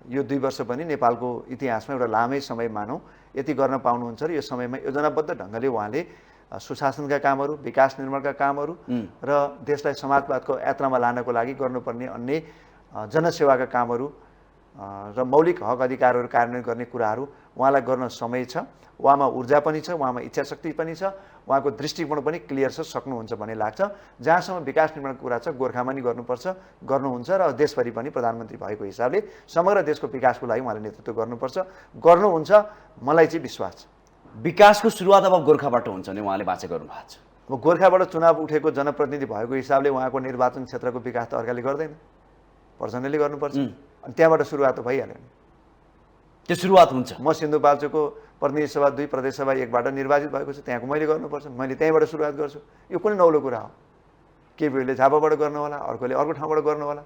यो 2 वर्ष पनि नेपालको इतिहासमा एउटा लामै समय मानौँ, यति गर्न पाउनुहुन्छ र यो समयमा योजनाबद्ध ढङ्गले उहाँले सुशासनका कामहरू, विकास निर्माणका कामहरू र देशलाई समाजवादको यात्रामा लानको लागि गर्नुपर्ने अन्य जनसेवाका कामहरू र मौलिक हक अधिकारहरू कार्यान्वयन गर्ने कुराहरू उहाँलाई गर्न समय छ। उहाँमा ऊर्जा पनि छ, उहाँमा इच्छाशक्ति पनि छ, उहाँको दृष्टिकोण पनि क्लियर छ, सक्नुहुन्छ भन्ने लाग्छ। जहाँसम्म विकास निर्माणको कुरा छ गोर्खामा नि गर्नुपर्छ, गर्नुहुन्छ र देशभरि पनि प्रधानमन्त्री भएको हिसाबले समग्र देशको विकासको लागि उहाँले नेतृत्व गर्नुपर्छ, गर्नुहुन्छ। मलाई चाहिँ विश्वास छ विकासको सुरुवात अब गोर्खाबाट हुन्छ भने उहाँले वाचा गर्नुभएको छ। अब गोर्खाबाट चुनाव उठेको जनप्रतिनिधि भएको हिसाबले उहाँको निर्वाचन क्षेत्रको विकास त अर्काले गर्दैन, प्रचण्डले गर्नुपर्छ। अनि त्यहाँबाट सुरुवात त भइहाल्यो नि। त्यो सुरुवात हुन्छ। म सिन्धुपाल्चोकको प्रतिनिधि सभा 2, प्रदेश सभा 1बाट निर्वाचित भएको छु, त्यहाँको मैले गर्नुपर्छ, मैले त्यहीँबाट सुरुवात गर्छु। यो कुनै नौलो कुरा हो? केपीले झापाबाट गर्नु होला, अर्कोले अर्को ठाउँबाट गर्नु होला,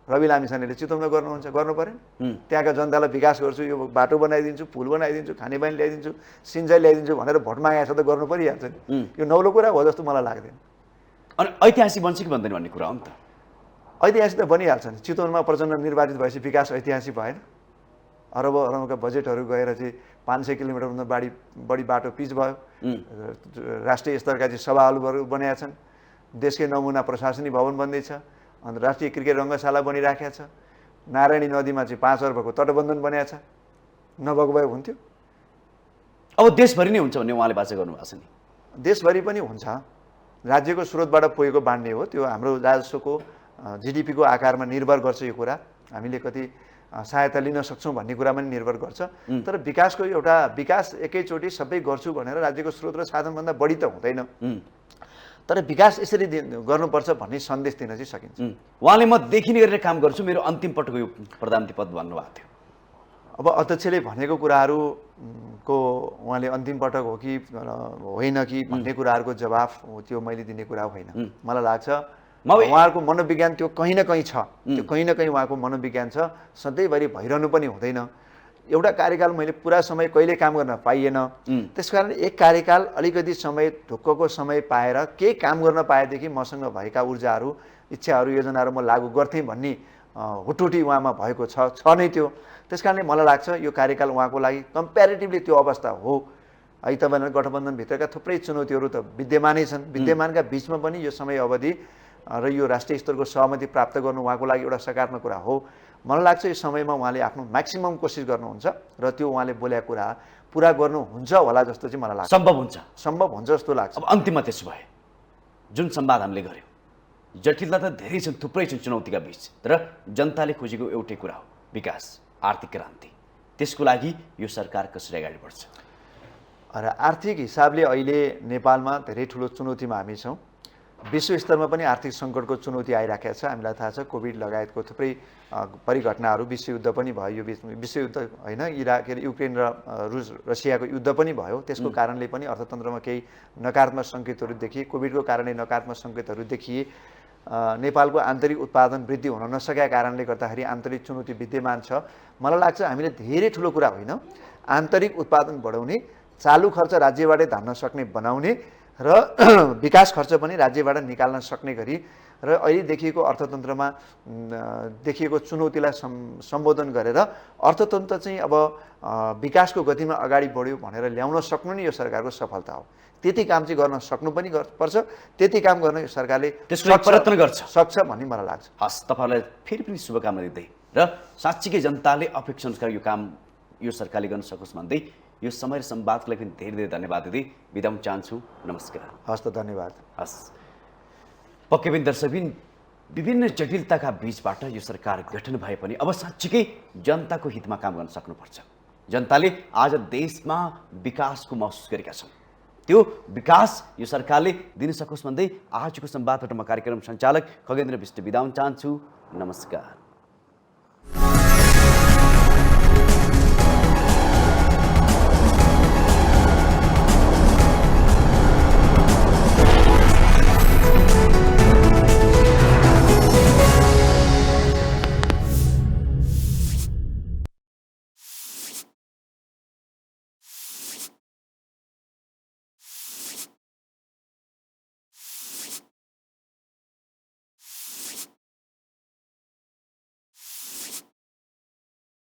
रवि लामिछानेले चितवनमा गर्नुहुन्छ, गर्नु परेन? त्यहाँका जनतालाई विकास गर्छु, यो बाटो बनाइदिन्छु, पुल बनाइदिन्छु, खानेपानी ल्याइदिन्छु, सिँचाइ ल्याइदिन्छु भनेर भोट मागेको छ त गर्नु परिहाल्छ नि। यो नौलो कुरा हो जस्तो मलाई लाग्दैन। अनि ऐतिहासिक बन्छ कि बन्दैन भन्ने कुरा हो नि त। ऐतिहासिक त बनिहाल्छ नि। चितवनमा प्रचण्ड निर्वाचित भएपछि विकास ऐतिहासिक भएन? अरब अरबका बजेटहरू गएर चाहिँ 500 किलोमिटरभन्दा बढी बाटो पिच भयो, राष्ट्रिय स्तरका चाहिँ सभाहरू बनाएका छन्, देशकै नमुना प्रशासनिक भवन बन्दैछ, अन्तर्राष्ट्रिय क्रिकेट रङ्गशाला बनिराखेको छ, नारायणी नदीमा चाहिँ 5 अर्बको तटबन्धन बनाएको छ। नभएको भए हुन्थ्यो? अब देशभरि नै हुन्छ भन्ने उहाँले वाचा गर्नुभएको छ नि। देशभरि पनि हुन्छ, राज्यको स्रोतबाट पुगेको बाँड्ने हो। त्यो हाम्रो राजस्वको जिडिपीको आकारमा निर्भर गर्छ। यो कुरा हामीले कति सहायता लिन सक्छौँ भन्ने कुरामा पनि निर्भर गर्छ। तर विकासको एउटा विकास एकैचोटि सबै गर्छु भनेर राज्यको स्रोत र साधनभन्दा बढी त हुँदैन। तर विकास यसरी गर्नुपर्छ भन्ने सन्देश दिन चाहिँ सकिन्छ। उहाँले म देखिने गरेर काम गर्छु, मेरो अन्तिम पटक यो प्रधानमन्त्री पद भन्नुभएको थियो। अब अध्यक्षले भनेको कुराहरूको उहाँले अन्तिम पटक हो कि होइन कि भन्ने कुराहरूको जवाफ त्यो मैले दिने कुरा होइन। मलाई लाग्छ उहाँहरूको मनोविज्ञान त्यो कहीँ न कहीँ छ, त्यो कहीँ न कहीँ उहाँको मनोविज्ञान छ। सधैँभरि भइरहनु पनि हुँदैन। एउटा कार्यकाल मैले पुरा समय कहिले काम गर्न पाइएन, त्यसकारण एक कार्यकाल अलिकति समय ढुक्कको समय पाएर केही काम गर्न पाएदेखि मसँग भएका ऊर्जाहरू, इच्छाहरू, योजनाहरू म लागू गर्थेँ भन्ने हुटुटी उहाँमा भएको छ नै त्यो। त्यसकारणले मलाई लाग्छ यो कार्यकाल उहाँको लागि कम्पेरिटिभली त्यो अवस्था हो। अहिले तपाईँहरू गठबन्धनभित्रका थुप्रै चुनौतीहरू त विद्यमानै छन्, विद्यमानका बिचमा पनि यो समय अवधि र यो राष्ट्रिय स्तरको सहमति प्राप्त गर्नु उहाँको लागि एउटा सकारात्मक कुरा हो। मलाई लाग्छ यो समयमा उहाँले आफ्नो म्याक्सिमम कोसिस गर्नुहुन्छ र त्यो उहाँले बोलेको कुरा पुरा गर्नुहुन्छ होला जस्तो चाहिँ मलाई लाग्छ। सम्भव हुन्छ जस्तो लाग्छ। अब अन्तिममा त्यसो भए जुन संवाद हामीले गऱ्यौँ, जटिलता त धेरै छन्, थुप्रै छन् चुनौतीका बिच, तर जनताले खोजेको एउटै कुरा हो विकास, आर्थिक क्रान्ति। त्यसको लागि यो सरकार कसरी अगाडि बढ्छ? र आर्थिक हिसाबले अहिले नेपालमा धेरै ठुलो चुनौतीमा हामी छौँ। विश्व स्तरमा पनि आर्थिक सङ्कटको चुनौती आइराखेको छ। हामीलाई थाहा छ कोभिड लगायतको थुप्रै परिघटनाहरू, विश्वयुद्ध पनि भयो, यो विश्वयुद्ध होइन, युक्रेन र रसियाको युद्ध पनि भयो। त्यसको कारणले पनि अर्थतन्त्रमा केही नकारात्मक सङ्केतहरू देखिए, कोभिडको कारणले नकारात्मक सङ्केतहरू देखिए। नेपालको आन्तरिक उत्पादन वृद्धि हुन नसकेका कारणले गर्दाखेरि आन्तरिक चुनौती विद्यमान छ। मलाई लाग्छ हामीले धेरै ठुलो कुरा होइन, आन्तरिक उत्पादन बढाउने, चालु खर्च राज्यबाटै धान्न सक्ने बनाउने र विकास खर्च पनि राज्यबाट निकाल्न सक्ने गरी र अहिले देखिएको अर्थतन्त्रमा देखिएको चुनौतीलाई सम्बोधन गरेर अर्थतन्त्र चाहिँ अब विकासको गतिमा अगाडि बढ्यो भनेर ल्याउन सक्नु नै यो सरकारको सफलता हो। त्यति काम चाहिँ गर्न सक्नु पनि पर्छ, त्यति काम गर्न यो सरकारले प्रयत्न गर्छ, सक्छ भन्ने मलाई लाग्छ। हस्, तपाईँलाई फेरि पनि शुभकामना दिँदै र साँच्चीकै जनताले अपेक्षा अनुसार यो काम यो सरकारले गर्न सकोस् भन्दै यो समय र संवादको लागि धेरै धेरै धन्यवाद दिँदै बिदा हुन चाहन्छु। नमस्कार। हस् त, धन्यवाद। हस्, पक्कै पनि दर्शकबिन विभिन्न जटिलताका बीचबाट यो सरकार गठन भए पनि अब साँच्चीकै जनताको हितमा काम गर्न सक्नुपर्छ। जनताले आज देशमा विकासको महसुस गरेका छन्, त्यो विकास यो सरकारले दिन सकोस् भन्दै आजको संवादबाट म कार्यक्रम सञ्चालक खगेन्द्र विष्ट बिदा हुन चाहन्छु। नमस्कार।